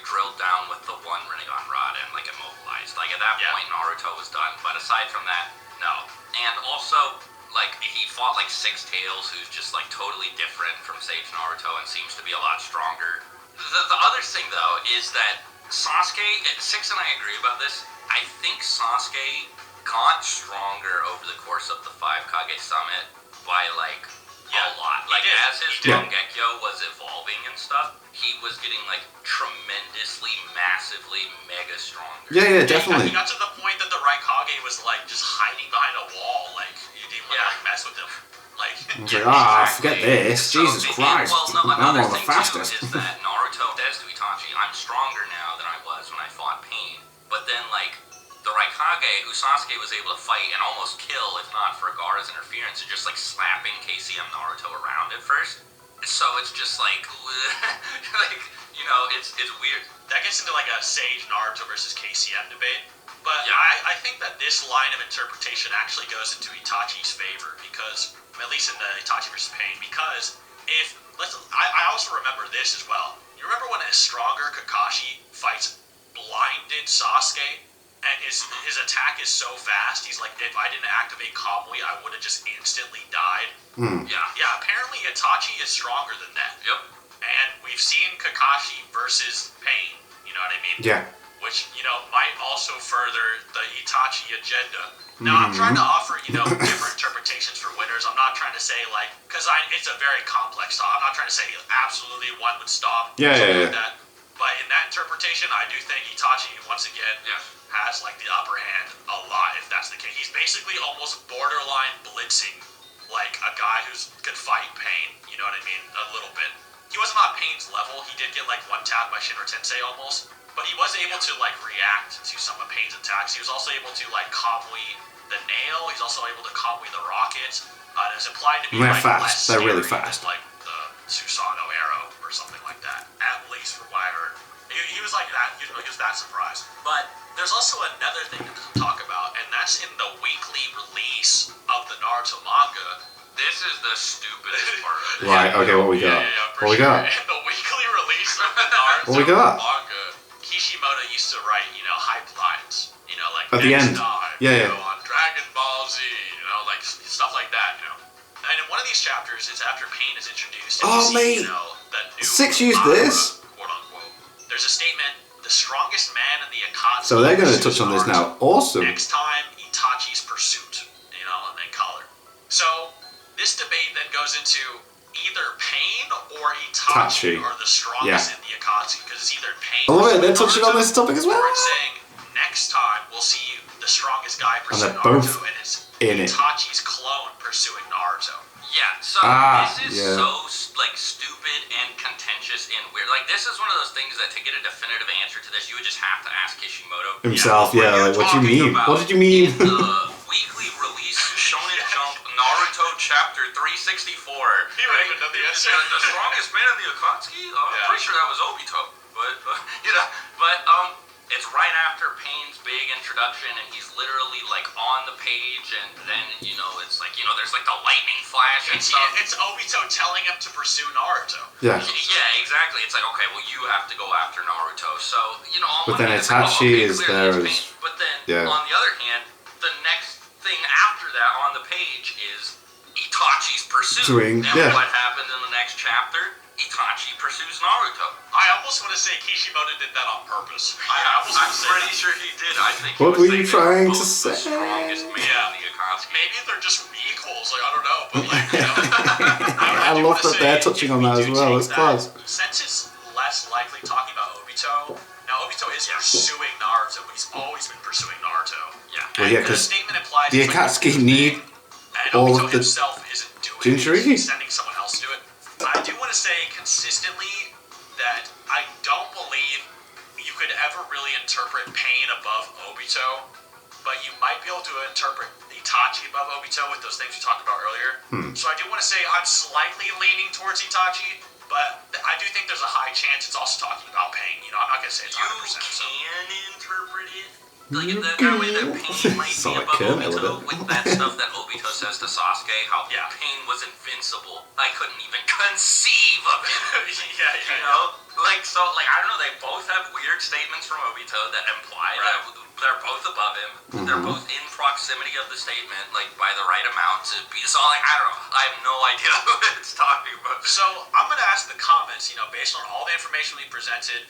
drilled down with the one Rinnegan rod and like immobilized. Like, at that point, Naruto was done. But aside from that, no. And also, like, he fought like Six Tails, who's just like totally different from Sage Naruto and seems to be a lot stronger. The other thing though is that Sasuke, Six and I agree about this, I think Sasuke got stronger over the course of the 5 Kage Summit by like a lot. Like, as his Dengekyo was evolving and stuff, he was getting like tremendously, massively, mega stronger. Yeah, definitely. He got to the point that the Raikage was like just hiding behind a wall, like you didn't want to like mess with him. Like, forget this. So Jesus Christ. I'm one of the fastest. Is that Naruto says to Itachi, I'm stronger now than I was when I fought Pain. But then, like, the Raikage, who Sasuke was able to fight and almost kill, if not for Gaara's interference, are just like slapping KCM Naruto around at first. So it's just like, like, You know, it's weird. That gets into like a Sage Naruto versus KCM debate. But Yeah. I think that this line of interpretation actually goes into Itachi's favor because, at least in the Itachi versus Pain, because I also remember this as well. You remember when a stronger Kakashi fights blinded Sasuke, and his attack is so fast, he's like, if I didn't activate Kamui, I would have just instantly died. Yeah, apparently Itachi is stronger than that. Yep. And we've seen Kakashi versus Pain, you know what I mean? Yeah. Which, might also further the Itachi agenda. Now, I'm trying to offer, different interpretations for winners. I'm not trying to say, because it's a very complex thought. I'm not trying to say absolutely one would stop. Yeah. Like that. But in that interpretation, I do think Itachi, once again, has, the upper hand a lot, if that's the case. He's basically almost borderline blitzing, a guy who could fight Pain. You know what I mean? A little bit. He wasn't on Pain's level. He did get, one tap by Shinra Tensei almost. But he was able to, react to some of Pain's attacks. He was also able to, Kamui the nail. He's also able to Kamui the rocket. It was implied to be, They're fast. less They're really scary fast. than, the Susanoo arrow or something like that. At least from what I heard. He was like that. He was that surprised. But there's also another thing that doesn't talk about, and that's in the weekly release of the Naruto manga. This is the stupidest part of it. Right, okay, what we got? What we got? In the weekly release of the Naruto What we got? manga, Kishimoto used to write, hype lines. At the end. Time, Yeah. on Dragon Ball Z, stuff like that, And in one of these chapters, it's after Pain is introduced. And Oh, you see, mate. the new Six used Akira, this. quote unquote. There's a statement, the strongest man in the Akatsuki. So they're going to pursues touch on this Naruto. now. Awesome. Next time, Itachi's pursuit, and then color. So this debate then goes into either Pain or Itachi Itachi. are the strongest in the Akatsuki, because it's either Pain. I love it. They're pursuing touching on Naruto, this topic as well. Or it's saying next time we'll see the strongest guy pursue they're Naruto, both and it's in it. Itachi's clone pursuing Naruto. Yeah, so this is so stupid and contentious and weird. This is one of those things that to get a definitive answer to this, you would just have to ask Kishimoto Himself, What are what do you talking mean? about What did you mean? in the weekly release Shonen Jump Naruto Chapter 364. He don't even know the answer. The strongest man in the Akatsuki? I'm pretty sure that was Obito. But it's right after Pain's big introduction, and he's literally on the page, and then it's there's the lightning flash and stuff. It's Obito telling him to pursue Naruto. Yeah. Yeah, exactly. It's okay, well, you have to go after Naruto. So on But one then hand, it's Itachi is clearly there it's as- Pain. But then on the other hand, the next thing after that on the page is Itachi's pursuit. And what happens in the next chapter? Itachi pursues Naruto. I almost want to say Kishimoto did that on purpose. I'm pretty sure he did. I think. What were you trying to The say? strongest man in the Akatsuki. Maybe they're just equals. I don't know. But I love that they're touching on that as well. It's class. Since it's less likely talking about Obito. Now Obito is pursuing Naruto, but he's always been pursuing Naruto. Yeah. Well, yeah, the because statement implies the Akatsuki need and all Obito of the himself isn't doing it. Jinchuriki. He's sending someone else to do it. I do want to say consistently that I don't believe you could ever really interpret Pain above Obito, but you might be able to interpret Itachi above Obito with those things we talked about earlier. So I do want to say I'm slightly leaning towards Itachi, but I do think there's a high chance it's also talking about Pain. I'm not going to say it's 100%. You can interpret it that way that Pain might be above Obito with that stuff that Obito says to Sasuke, how Pain was invincible. I couldn't even conceive of it. I don't know, they both have weird statements from Obito that imply that they're both above him. They're both in proximity of the statement, by the right amount to be. So, I don't know. I have no idea what it's talking about. So, I'm going to ask the comments, based on all the information we presented,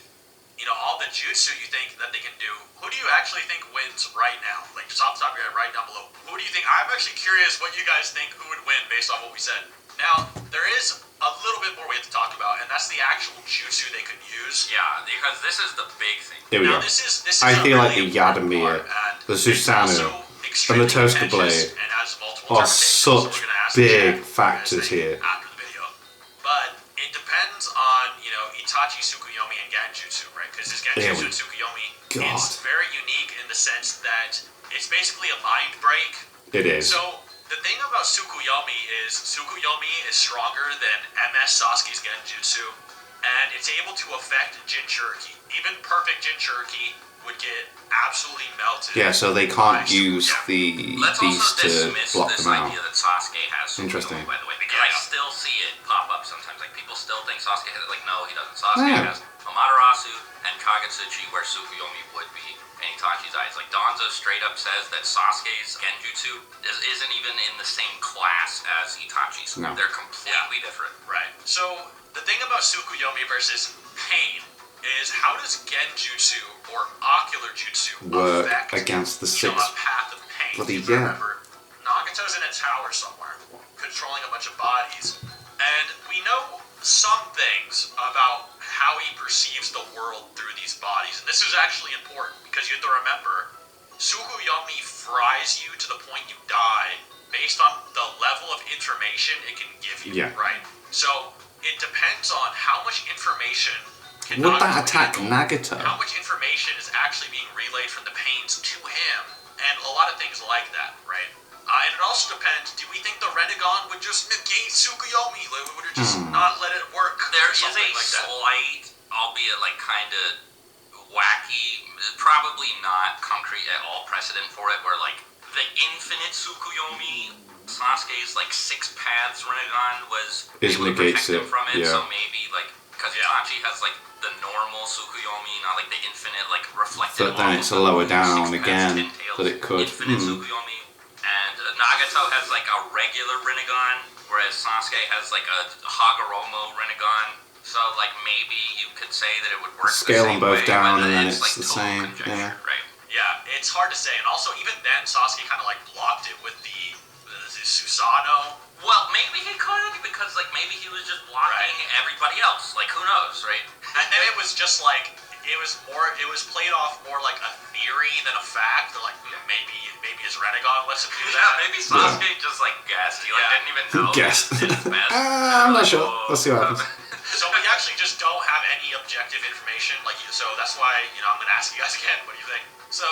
all the jutsu you think that they can do, who do you actually think wins right now? Just off the top of your head, right down below. Who do you think? I'm actually curious what you guys think who would win based on what we said. Now, there is a little bit more we have to talk about, and that's the actual jutsu they could use. Yeah, because this is the big thing. Here we Now, go. this is I a feel really like the important Yadamir, part, and the it's Susanoo, also and the extremely Toaster contentious Blade and has multiple are interpretations, so such we're gonna ask big the chat what you guys factors think here. after the video. But it depends on, Itachi, Tsukuyomi, and Genjutsu, right? Because his Genjutsu and Tsukuyomi is very unique in the sense that it's basically a mind break. It is. So the thing about Tsukuyomi is stronger than MS Sasuke's Genjutsu, and it's able to affect Jinchuriki. Even perfect Jinchuriki would get absolutely melted. Yeah, so they can't use the Let's beast also to dismiss block this them out. idea that Sasuke has Tsukuyomi, Interesting. by the way, because I still see it pop up sometimes. Like, people still think Sasuke has it. Like, no, he doesn't. Sasuke has Amaterasu and Kagetsuchi, where Tsukuyomi would be in Itachi's eyes. Like, Danzo straight up says that Sasuke's Genjutsu isn't even in the same class as Itachi's. No. They're completely different. Right. So, the thing about Tsukuyomi versus Pain is how does Genjutsu or Ocular Jutsu Work affect against the a six path of pain? bloody Remember, Nagato's in a tower somewhere, controlling a bunch of bodies, and we know some things about how he perceives the world through these bodies. And this is actually important because you have to remember, Tsukuyomi fries you to the point you die based on the level of information it can give you, right? So it depends on how much information can Would that Nagato attack handle, Nagato? how much information is actually being relayed from the pains to him, and a lot of things like that, right? And it also depends, do we think the Renegon would just negate Tsukuyomi? Like, would it just not let it work? There is a like that? slight, albeit like kind of wacky, probably not concrete at all precedent for it, where like the infinite Tsukuyomi, Sasuke's like 6 paths Rinnegan was able to protect him from it, so maybe like, because Itachi has like the normal Tsukuyomi, not like the infinite like reflected. But then it's a lower down again that it could. Infinite Tsukuyomi. And Nagato has like a regular Rinnegan, whereas Sasuke has like a Hagoromo Rinnegan. So like maybe you could say that it would work Scale the same them both way, down but and then it's like it's the total same. conjecture, right? Yeah, it's hard to say. And also, even then, Sasuke kind of like blocked it with the Susanoo. Well, maybe he could, because like maybe he was just blocking everybody else. Like, who knows, right? And then it was just like, it was played off more like a theory than a fact. They're like, maybe his Renegon lets him do that. Yeah, maybe Sasuke just like guessed. He like didn't even know. Guessed. I'm not sure. Let's see what happens. So we actually just don't have any objective information. So that's why, I'm going to ask you guys again, what do you think? So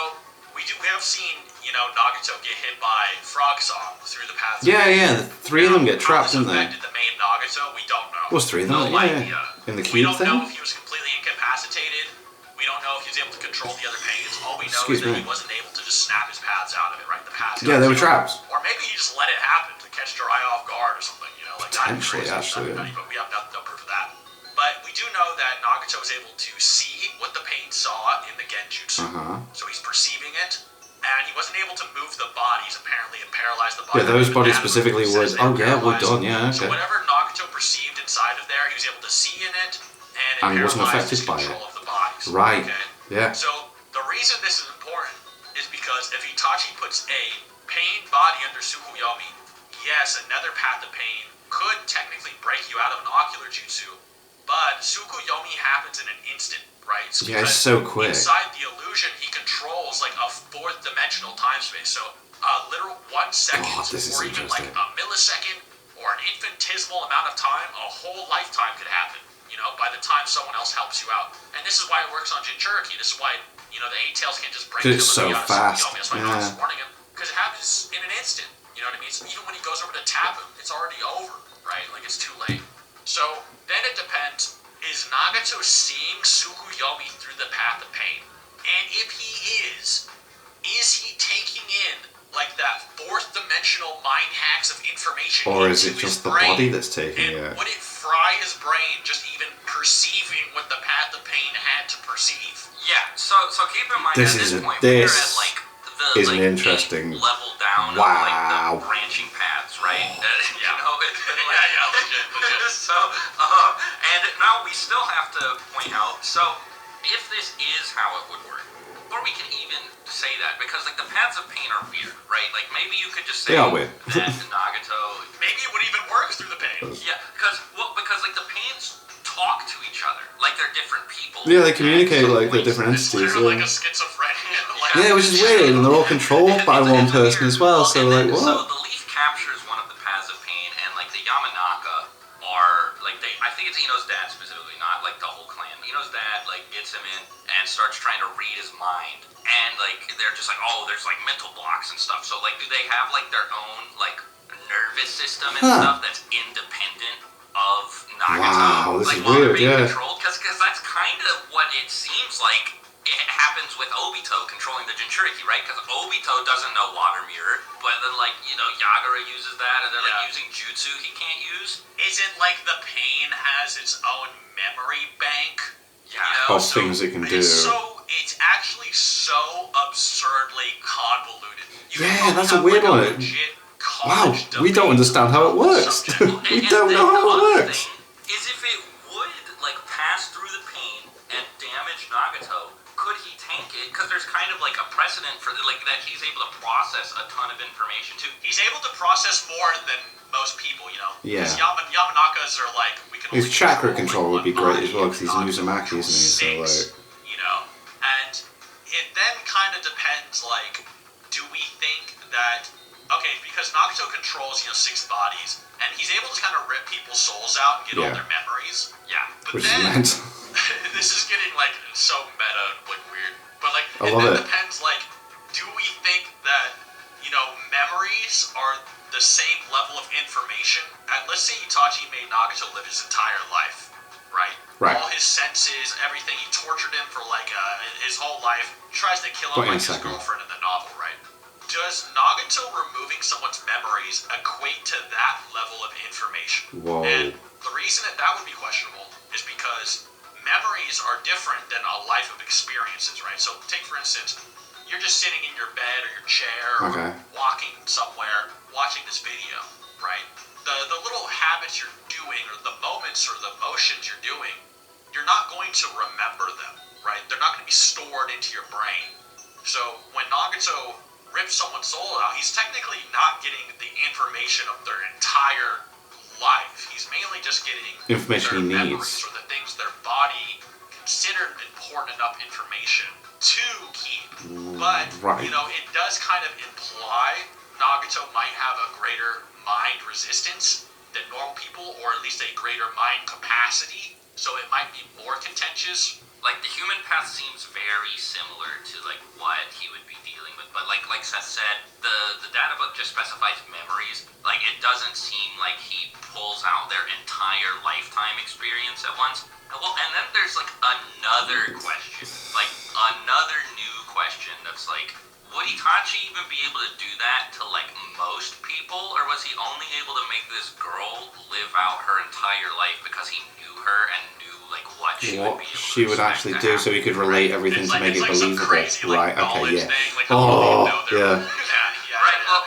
we have seen, Nagato get hit by Frog Song through the paths. Yeah, the 3 of them get trapped, didn't they? Affected the main Nagato, we don't know. Was 3 of them? No idea. In the We cube don't know thing? if he was completely incapacitated. We don't know if he was able to control the other pains. All we know Excuse is that me. he wasn't able to just snap his paths out of it, right? The paths. Yeah, they were trapped. Or maybe he just let it happen to catch Jiraiya off guard or something, like Potentially, that. actually. But we have no proof of that. But we do know that Nagato was able to see what the pain saw in the Genjutsu. So he's perceiving it. And he wasn't able to move the bodies, apparently, and paralyze the body. Yeah, those bodies specifically would. Oh, yeah, we're done, yeah, okay. So whatever Nagato perceived inside of there, he was able to see in it, and he wasn't paralyzed affected his by control it. of the bodies. Right, Okay? yeah. So the reason this is important is because if Itachi puts a pain body under Tsukuyomi, yes, another path of pain could technically break you out of an ocular jutsu, but Tsukuyomi happens in an instant, right? Yeah, it's so quick. Inside the illusion, he controls like a 4th dimensional time space. So a literal 1 second, this is or even like interesting. a millisecond, or an infinitesimal amount of time, a whole lifetime could happen. By the time someone else helps you out. And this is why it works on Jinchuriki. This is why, the 8 tails can't just break It's so fast. That's why Nox is warning him. Because it happens in an instant. You know what I mean? So even when he goes over to tap him, it's already over, right? Like, it's too late. So then it depends. Is Nagato seeing Tsukuyomi through the path of pain? And if he is he taking in like that 4th dimensional mind hacks of information? Or is it into his just the brain? body that's taking And it? would it fry his brain just even perceiving what the path of pain had to perceive? Yeah, so keep in mind This at is this a- point this we're at like the is an like, interesting- 8th level down Wow. of like the branching paths, right? Legit. So and now we still have to point out, so if this is how it would work, or we can even say that, because like the paths of pain are weird, right? Like maybe you could just say They are weird. that Nagato, Maybe it would even work through the pain. yeah, because like the pains talk to each other, like they're different people. Yeah, they communicate like they're different It's entities. literally like Yeah. a schizophrenia. Yeah, which is weird, and they're all controlled by one person as well, so like, So what? the leaf captures one of the paths of pain, and like the Yamanaka are like I think it's Ino's dad specifically, not like the whole clan. Ino's dad like gets him in and starts trying to read his mind, and like they're just like, oh, there's like mental blocks and stuff. So like, do they have like their own like nervous system and stuff that's independent of Nagato. Wow, this like, is while they're weird, being yeah. controlled, because that's kind of what it seems like it happens with Obito controlling the Jinchuriki, right? Because Obito doesn't know Water Mirror, but then, like, you know, Yagura uses that, and they're like using jutsu he can't use. Is it like the pain has its own memory bank? Yeah. You know? Of things it can do. It's actually so absurdly convoluted. Yeah, that's a weird one. Wow, we don't understand how it works. We don't know how it works. Is if it would, like, pass through the pain and damage Nagato, could he tank it? Because there's kind of like a precedent for like that he's able to process a ton of information too. He's able to process more than most people, you know. Yeah. Yamanakas are like we can. His only chakra like, control would be great as well because he's an Nagato Uzumaki, isn't he? So like, you know, and it then kind of depends. Like, do we think that? Okay, because Nagato controls 6 bodies, and he's able to kind of rip people's souls out and get all their memories. Yeah, but which then is this is getting like so meta, like weird. But like, I it love then it. depends. Like, do we think that memories are the same level of information? And let's say Itachi made Nagato live his entire life, right? Right. All his senses, everything. He tortured him for like his whole life. Tries to kill him like his girlfriend in the novel, right? Does Nagato removing someone's memories equate to that level of information? Whoa. And the reason that would be questionable is because memories are different than a life of experiences, right? So take, for instance, you're just sitting in your bed or your chair or walking somewhere, watching this video, right? The little habits you're doing or the moments or the motions you're doing, you're not going to remember them, right? They're not going to be stored into your brain. So when Nagato rips someone's soul out, he's technically not getting the information of their entire life. He's mainly just getting information he their needs, memories or the things their body considered important enough information to keep. But it does kind of imply Nagato might have a greater mind resistance than normal people, or at least a greater mind capacity. So it might be more contentious. Like, the human path seems very similar to, like, what he would be dealing with. But, like Seth said, the data book just specifies memories. Like, it doesn't seem like he pulls out their entire lifetime experience at once. Well, and then there's, like, another question. Like, another new question that's, like, would Itachi even be able to do that to, like, most people? Or was he only able to make this girl live out her entire life because he knew her and knew like what she would actually do, so he could relate everything to make it believable. Crazy, like, right? Okay. Yeah. Thing, like, Yeah. Right. Well,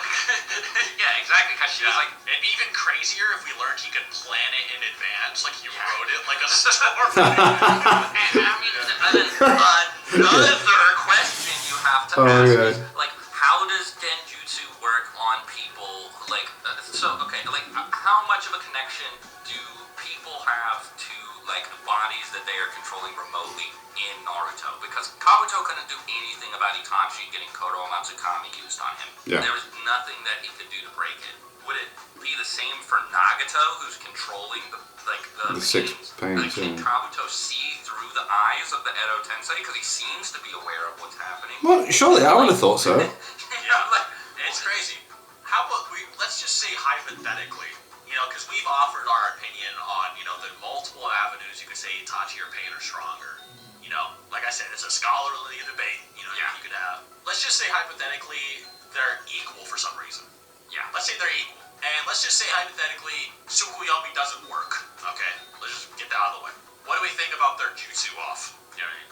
yeah, exactly. Because she was like, it'd be even crazier if we learned he could plan it in advance, like he wrote it like a storm. I mean, another question you have to ask is, like, how does genjutsu work on people? Like, how much of a connection do people have to like bodies that they are controlling remotely in Naruto? Because Kabuto couldn't do anything about Itachi getting Kodo Matsukami used on him. Yeah. There was nothing that he could do to break it. Would it be the same for Nagato, who's controlling the 6 pains? Like, can Kabuto see through the eyes of the Edo Tensei? Because he seems to be aware of what's happening. Well, surely I would have thought so. It's crazy. How about let's just say hypothetically, because we've offered our opinion on, the multiple avenues you could say Itachi or Pain are stronger. Like I said, it's a scholarly debate, you could have. Let's just say hypothetically they're equal for some reason. Yeah. Let's say they're equal. And let's just say hypothetically Tsukuyomi doesn't work. Okay? Let's just get that out of the way. What do we think about their jutsu off? You know what I mean?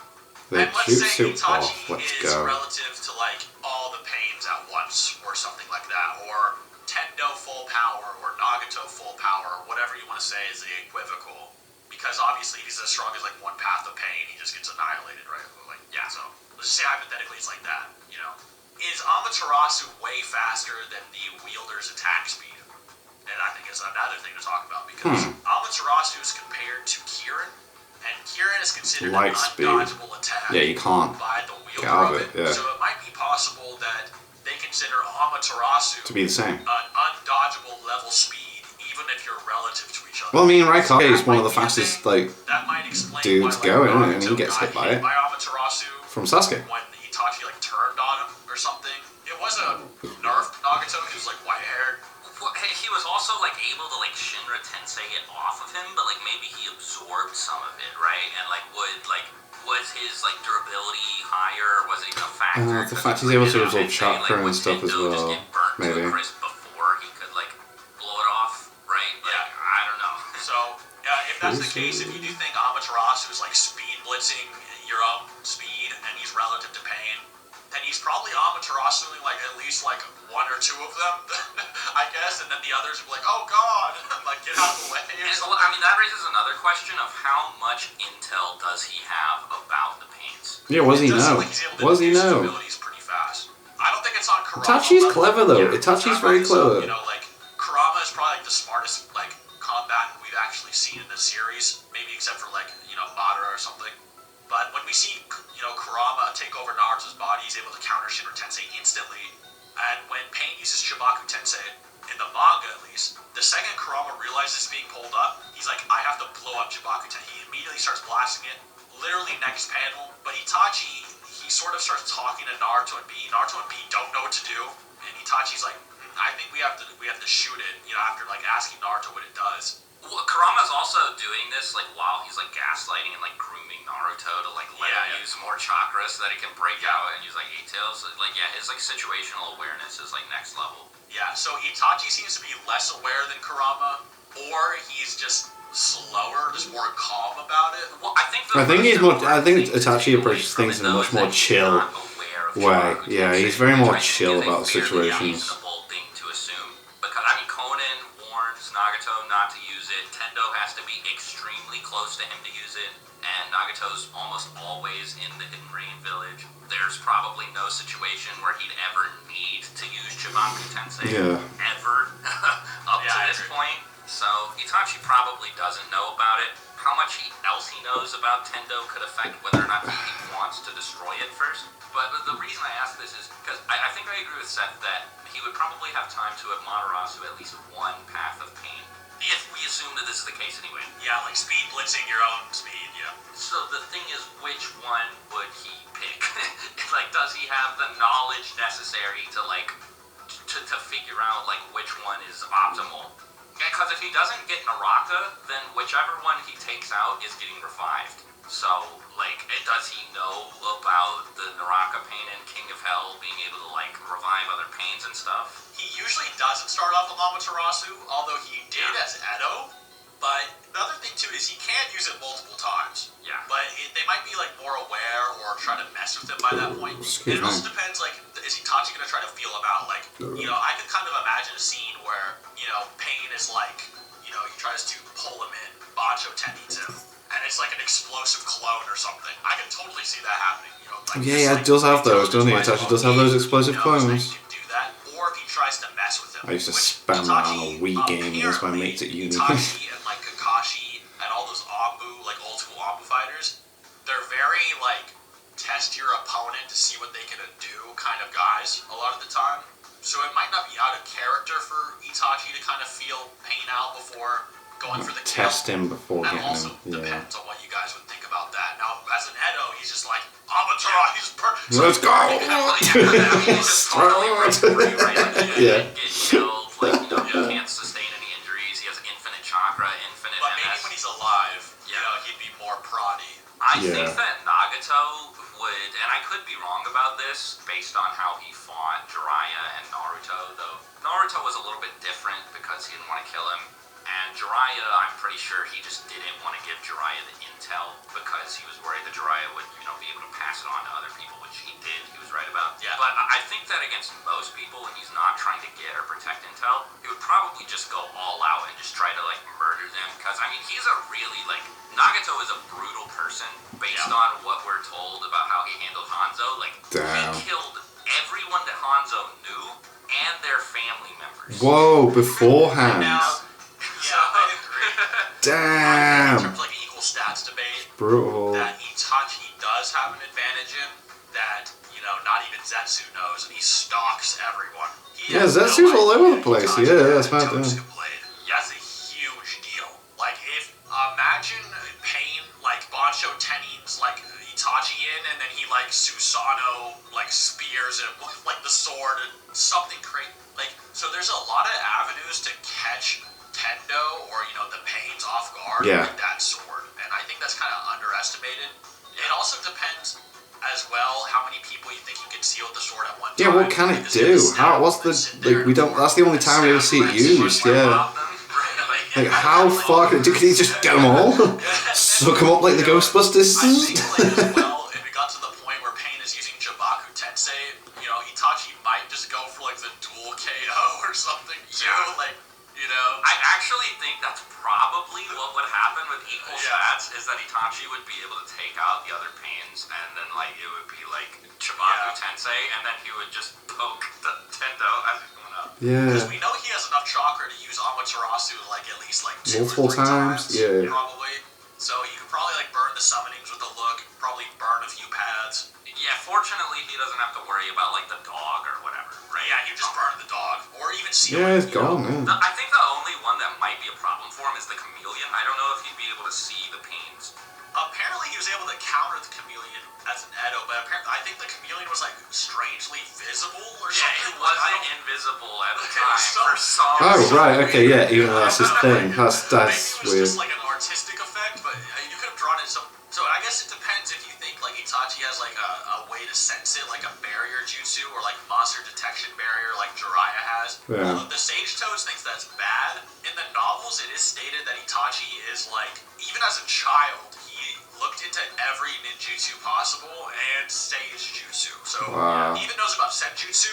Their and let's say jutsu Itachi off. Let's is go. relative to like all the pains at once or something like that. Or Tendo full power or Nagato full power or whatever you want to say is the equivocal. Because obviously he's as strong as like one path of pain, he just gets annihilated, right? Like, yeah, so let's just say hypothetically it's like that, Is Amaterasu way faster than the wielder's attack speed? And I think it's another thing to talk about because Amaterasu is compared to Kirin, and Kirin is considered light an speed. undodgeable attack You can't by the wielder get out of of it. it. Yeah. So it might be possible that they consider Amaterasu To be the same. an undodgeable level speed, even if you're relative to each other. Well, I mean, Raikage is one of the fastest that might explain dudes why, going, Naruto and he gets hit by it. By Amaterasu From Sasuke. when Itachi turned on him or something. It was a nerfed Nagato. He was like white haired. he was also like able to like Shinra Tensei it off of him, but like maybe he absorbed some of it, right? And like was his like durability higher, or was it even a factor? The fact he's able to absorb chakra and stuff as well, just get burnt maybe. to a crisp before he could like blow it off, right? Like, I don't know. So if that's the case, if you do think Amaterasu is like speed blitzing your own speed and he's relative to Pain, then he's probably Amaterasuing like at least like one or two of them, I guess, and then the others will be like, oh god, like get out of the way. I mean, that raises another question of how much intel does he have about the Pains? Yeah, what does he know? What does he know? Abilities pretty fast. I don't think it's on Kurama. Itachi's clever though. Itachi's very clever. You know, like Kurama is probably like the smartest like combatant we've actually seen in this series, maybe except for like Madara or something. But when we see Kurama take over Naruto's body, he's able to counter Shinra Tensei instantly. And when Pain uses Shibaku Tensei, in the manga at least, the second Kurama realizes it's being pulled up, he's like, I have to blow up Shibaku Tensei. He immediately starts blasting it, literally next panel. But Itachi, he sort of starts talking to Naruto and B. Naruto and B don't know what to do, and Itachi's like, I think we have to shoot it, after like asking Naruto what it does. Well, Kurama's also doing this like while he's like gaslighting and like grooming Naruto to like let him use more chakra so that he can break out and use like eight tails. Like his like situational awareness is like next level. Yeah, so Itachi seems to be less aware than Kurama, or he's just slower, just more calm about it. Well, I think Itachi approaches things in a much more chill way. Yeah, he's very more chill about situations. Nagato not to use it. Tendo has to be extremely close to him to use it, and Nagato's almost always in the Hidden Rain Village. There's probably no situation where he'd ever need to use Shibaku Tensei ever up to this point. So Itachi probably doesn't know about it. How much else he knows about Tendo could affect whether or not he wants to destroy it first. But the reason I ask this is because I think I agree with Seth that he would probably have time to have Amaterasu at least one path of Pain. If we assume that this is the case anyway. Yeah, like speed blitzing your own speed, So the thing is, which one would he pick? Like, does he have the knowledge necessary to like, to figure out like which one is optimal? Because if he doesn't get Naraka, then whichever one he takes out is getting revived. So, like, does he know about the Naraka Pain and King of Hell being able to, like, revive other pains and stuff? He usually doesn't start off with Amaterasu, although he did as Edo. But the other thing, too, is he can use it multiple times. Yeah. But they might be, like, more aware or try to mess with him by that point. And it also depends, like, is Itachi going to try to feel him out? Like, I can kind of imagine a scene where, Pain is like, he tries to pull him in, Bancho Tenitsu. And it's like an explosive clone or something. I can totally see that happening. It does have those, doesn't it? Itachi does have those explosive clones. He can do that, or if he tries to mess with him. I used to spam that on a Wii game against my mates at uni. Itachi and like Kakashi and all those Ambu, like old school Ambu fighters, they're very like test your opponent to see what they can do kind of guys a lot of the time. So it might not be out of character for Itachi to kind of feel Pain out before going for the kill. Test him before getting him. Also depends on what you guys would think about that. Now, as an Edo, he's just like, Amaterasu, he's perfect. Let's go! Yeah. Get killed, like, he can't sustain any injuries, he has infinite chakra, infinite But maybe when he's alive, he'd be more proddy. I think that Nagato would, and I could be wrong about this, based on how he fought Jiraiya and Naruto, though Naruto was a little bit different because he didn't want to kill him. And Jiraiya, I'm pretty sure he just didn't want to give Jiraiya the intel because he was worried that Jiraiya would, be able to pass it on to other people, which he did. He was right about. Yeah. But I think that against most people, when he's not trying to get or protect intel, he would probably just go all out and just try to like murder them. Because he's a really Nagato is a brutal person based on what we're told about how he handled Hanzo. Like he killed everyone that Hanzo knew and their family members. Whoa! Beforehand. I agree. Damn. In terms of like equal stats debate, brutal. That Itachi does have an advantage in that, not even Zetsu knows, and he stalks everyone. Zetsu's all over the place. That's about that. That's a huge deal. Like, if, imagine Pain, like, Bancho Tenin's, like, Itachi in, and then he like Susano like spears him with like the sword and something crazy. Like, so there's a lot of avenues to catch Tendo or the Pains off guard with that sword, and I think that's kind of underestimated. It also depends as well how many people you think you can see with the sword at one time. Yeah, what can it do? What's the we don't? That's the only time we ever see it used. Yeah. Like how far can he just get them all? Suck them up like the Ghostbusters? I think as well, if it got to the point where Pain is using Jabaku Tensei, Itachi might just go for like the dual KO or something. I actually think that's probably what would happen with equal stats is that Itachi would be able to take out the other Pains, and then like it would be like Chibaku Tensei, and then he would just poke the Tendo as he's going up. Yeah. Because we know he has enough chakra to use Amaterasu like at least like 2 multiple or 3 times. Yeah. Probably. So you could probably like burn the summonings with a look, probably burn a few pads. Yeah, fortunately he doesn't have to worry about like the dog or whatever, right? Yeah, you just burn the dog. Or even seal Yeah, it. it's gone, man. I think the only one that might be a problem for him is the chameleon. I don't know if he'd be able to see the Pains. Apparently he was able to counter the chameleon as an Edo, but apparently I think the chameleon was like strangely visible or something. Yeah, it wasn't invisible at the time for some Oh, right, okay, yeah, even though that's his thing. That's maybe it was weird. just like an artistic effect, but you could have drawn it so I guess it depends if you think like Itachi has like a way to sense it, like a barrier jutsu or like monster detection barrier like Jiraiya has. Yeah. Although the Sage Toads thinks that's bad. In the novels it is stated that Itachi is like, even as a child, he looked into every ninjutsu possible and sage jutsu. So he even knows about senjutsu,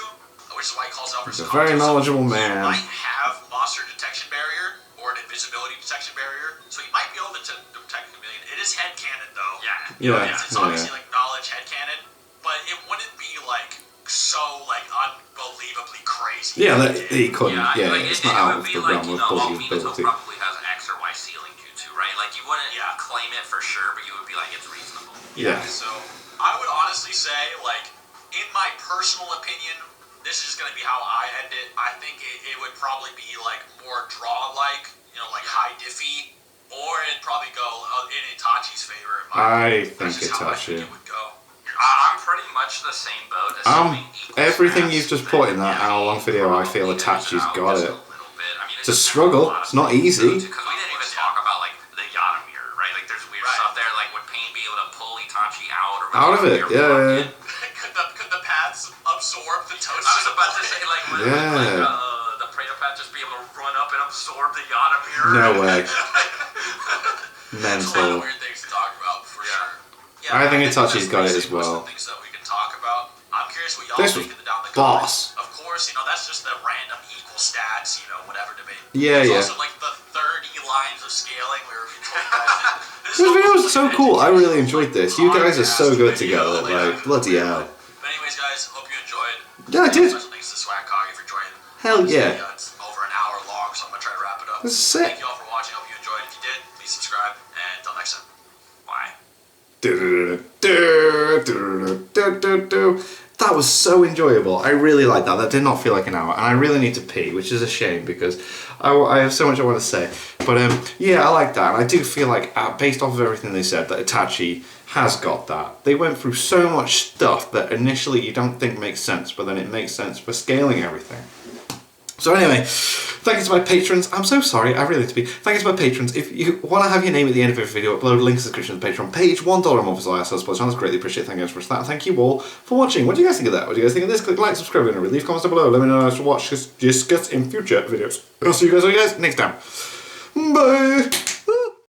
which is why he calls out for He's a very knowledgeable man. He might have monster detection barrier or an invisibility detection barrier, so he might be able to detect a chameleon. It is headcanon though. It's obviously like knowledge headcanon, but it wouldn't be like so like unbelievably crazy. Yeah, he couldn't. Yeah, like, it's not out of the realm of Minato believability. probably has X or Y ceiling jutsu, right? Like you wouldn't claim it for sure, but you would be like, it's reasonable. Yeah. So I would honestly say, like, in my personal opinion, this is just going to be how I end it. I think it would probably be like more draw-like, like high diffy, or it'd probably go in Itachi's favor. I think That's just how I Itachi. think it would go. I'm pretty much the same boat. Everything you've just put in that hour-long video, I feel Itachi's got it. It's a struggle. It's not easy. Because we didn't even talk about like the Yada mirror, right? Like there's weird stuff there. Like would Pain be able to pull Itachi out of it? Yeah. Could the paths absorb the toast? I was about to say like would the Praetor path just be able to run up and absorb the Yada mirror? No way. It's one of the Mental. weird things to talk about for sure. I think Itachi's got it as well. Things that we can talk about. I'm curious what y'all This think was down the boss. comments. Of course, that's just the random equal stats, whatever debate. Yeah, There's also like the 30 lines of scaling we were told guys. This video was so cool. I really enjoyed this. You guys are so good together. Like, bloody hell. But anyways, guys, hope you enjoyed. Yeah, I did. Special thanks to Swag Kage for joining. Hell yeah. It's over an hour long, so I'm gonna try to wrap it up. This is sick. Thank you all for watching. Hope you enjoyed. If you did, please subscribe. And until next time, bye. That was so enjoyable. I really liked that. That did not feel like an hour, and I really need to pee, which is a shame because I have so much I want to say. But yeah, I like that, and I do feel like, based off of everything they said, that Itachi has got that. They went through so much stuff that initially you don't think makes sense, but then it makes sense for scaling everything. So anyway, thank you to my patrons. I'm so sorry, I really need to be. Thank you to my patrons. If you want to have your name at the end of every video, upload a link to the description of the Patreon page. $1 a month is all I ask. I suppose. That's greatly appreciated. Thank you guys for that. Thank you all for watching. What do you guys think of that? What do you guys think of this? Click like, subscribe, and leave comments down below. Let me know how to watch, discuss in future videos. I'll see you guys next time. Bye.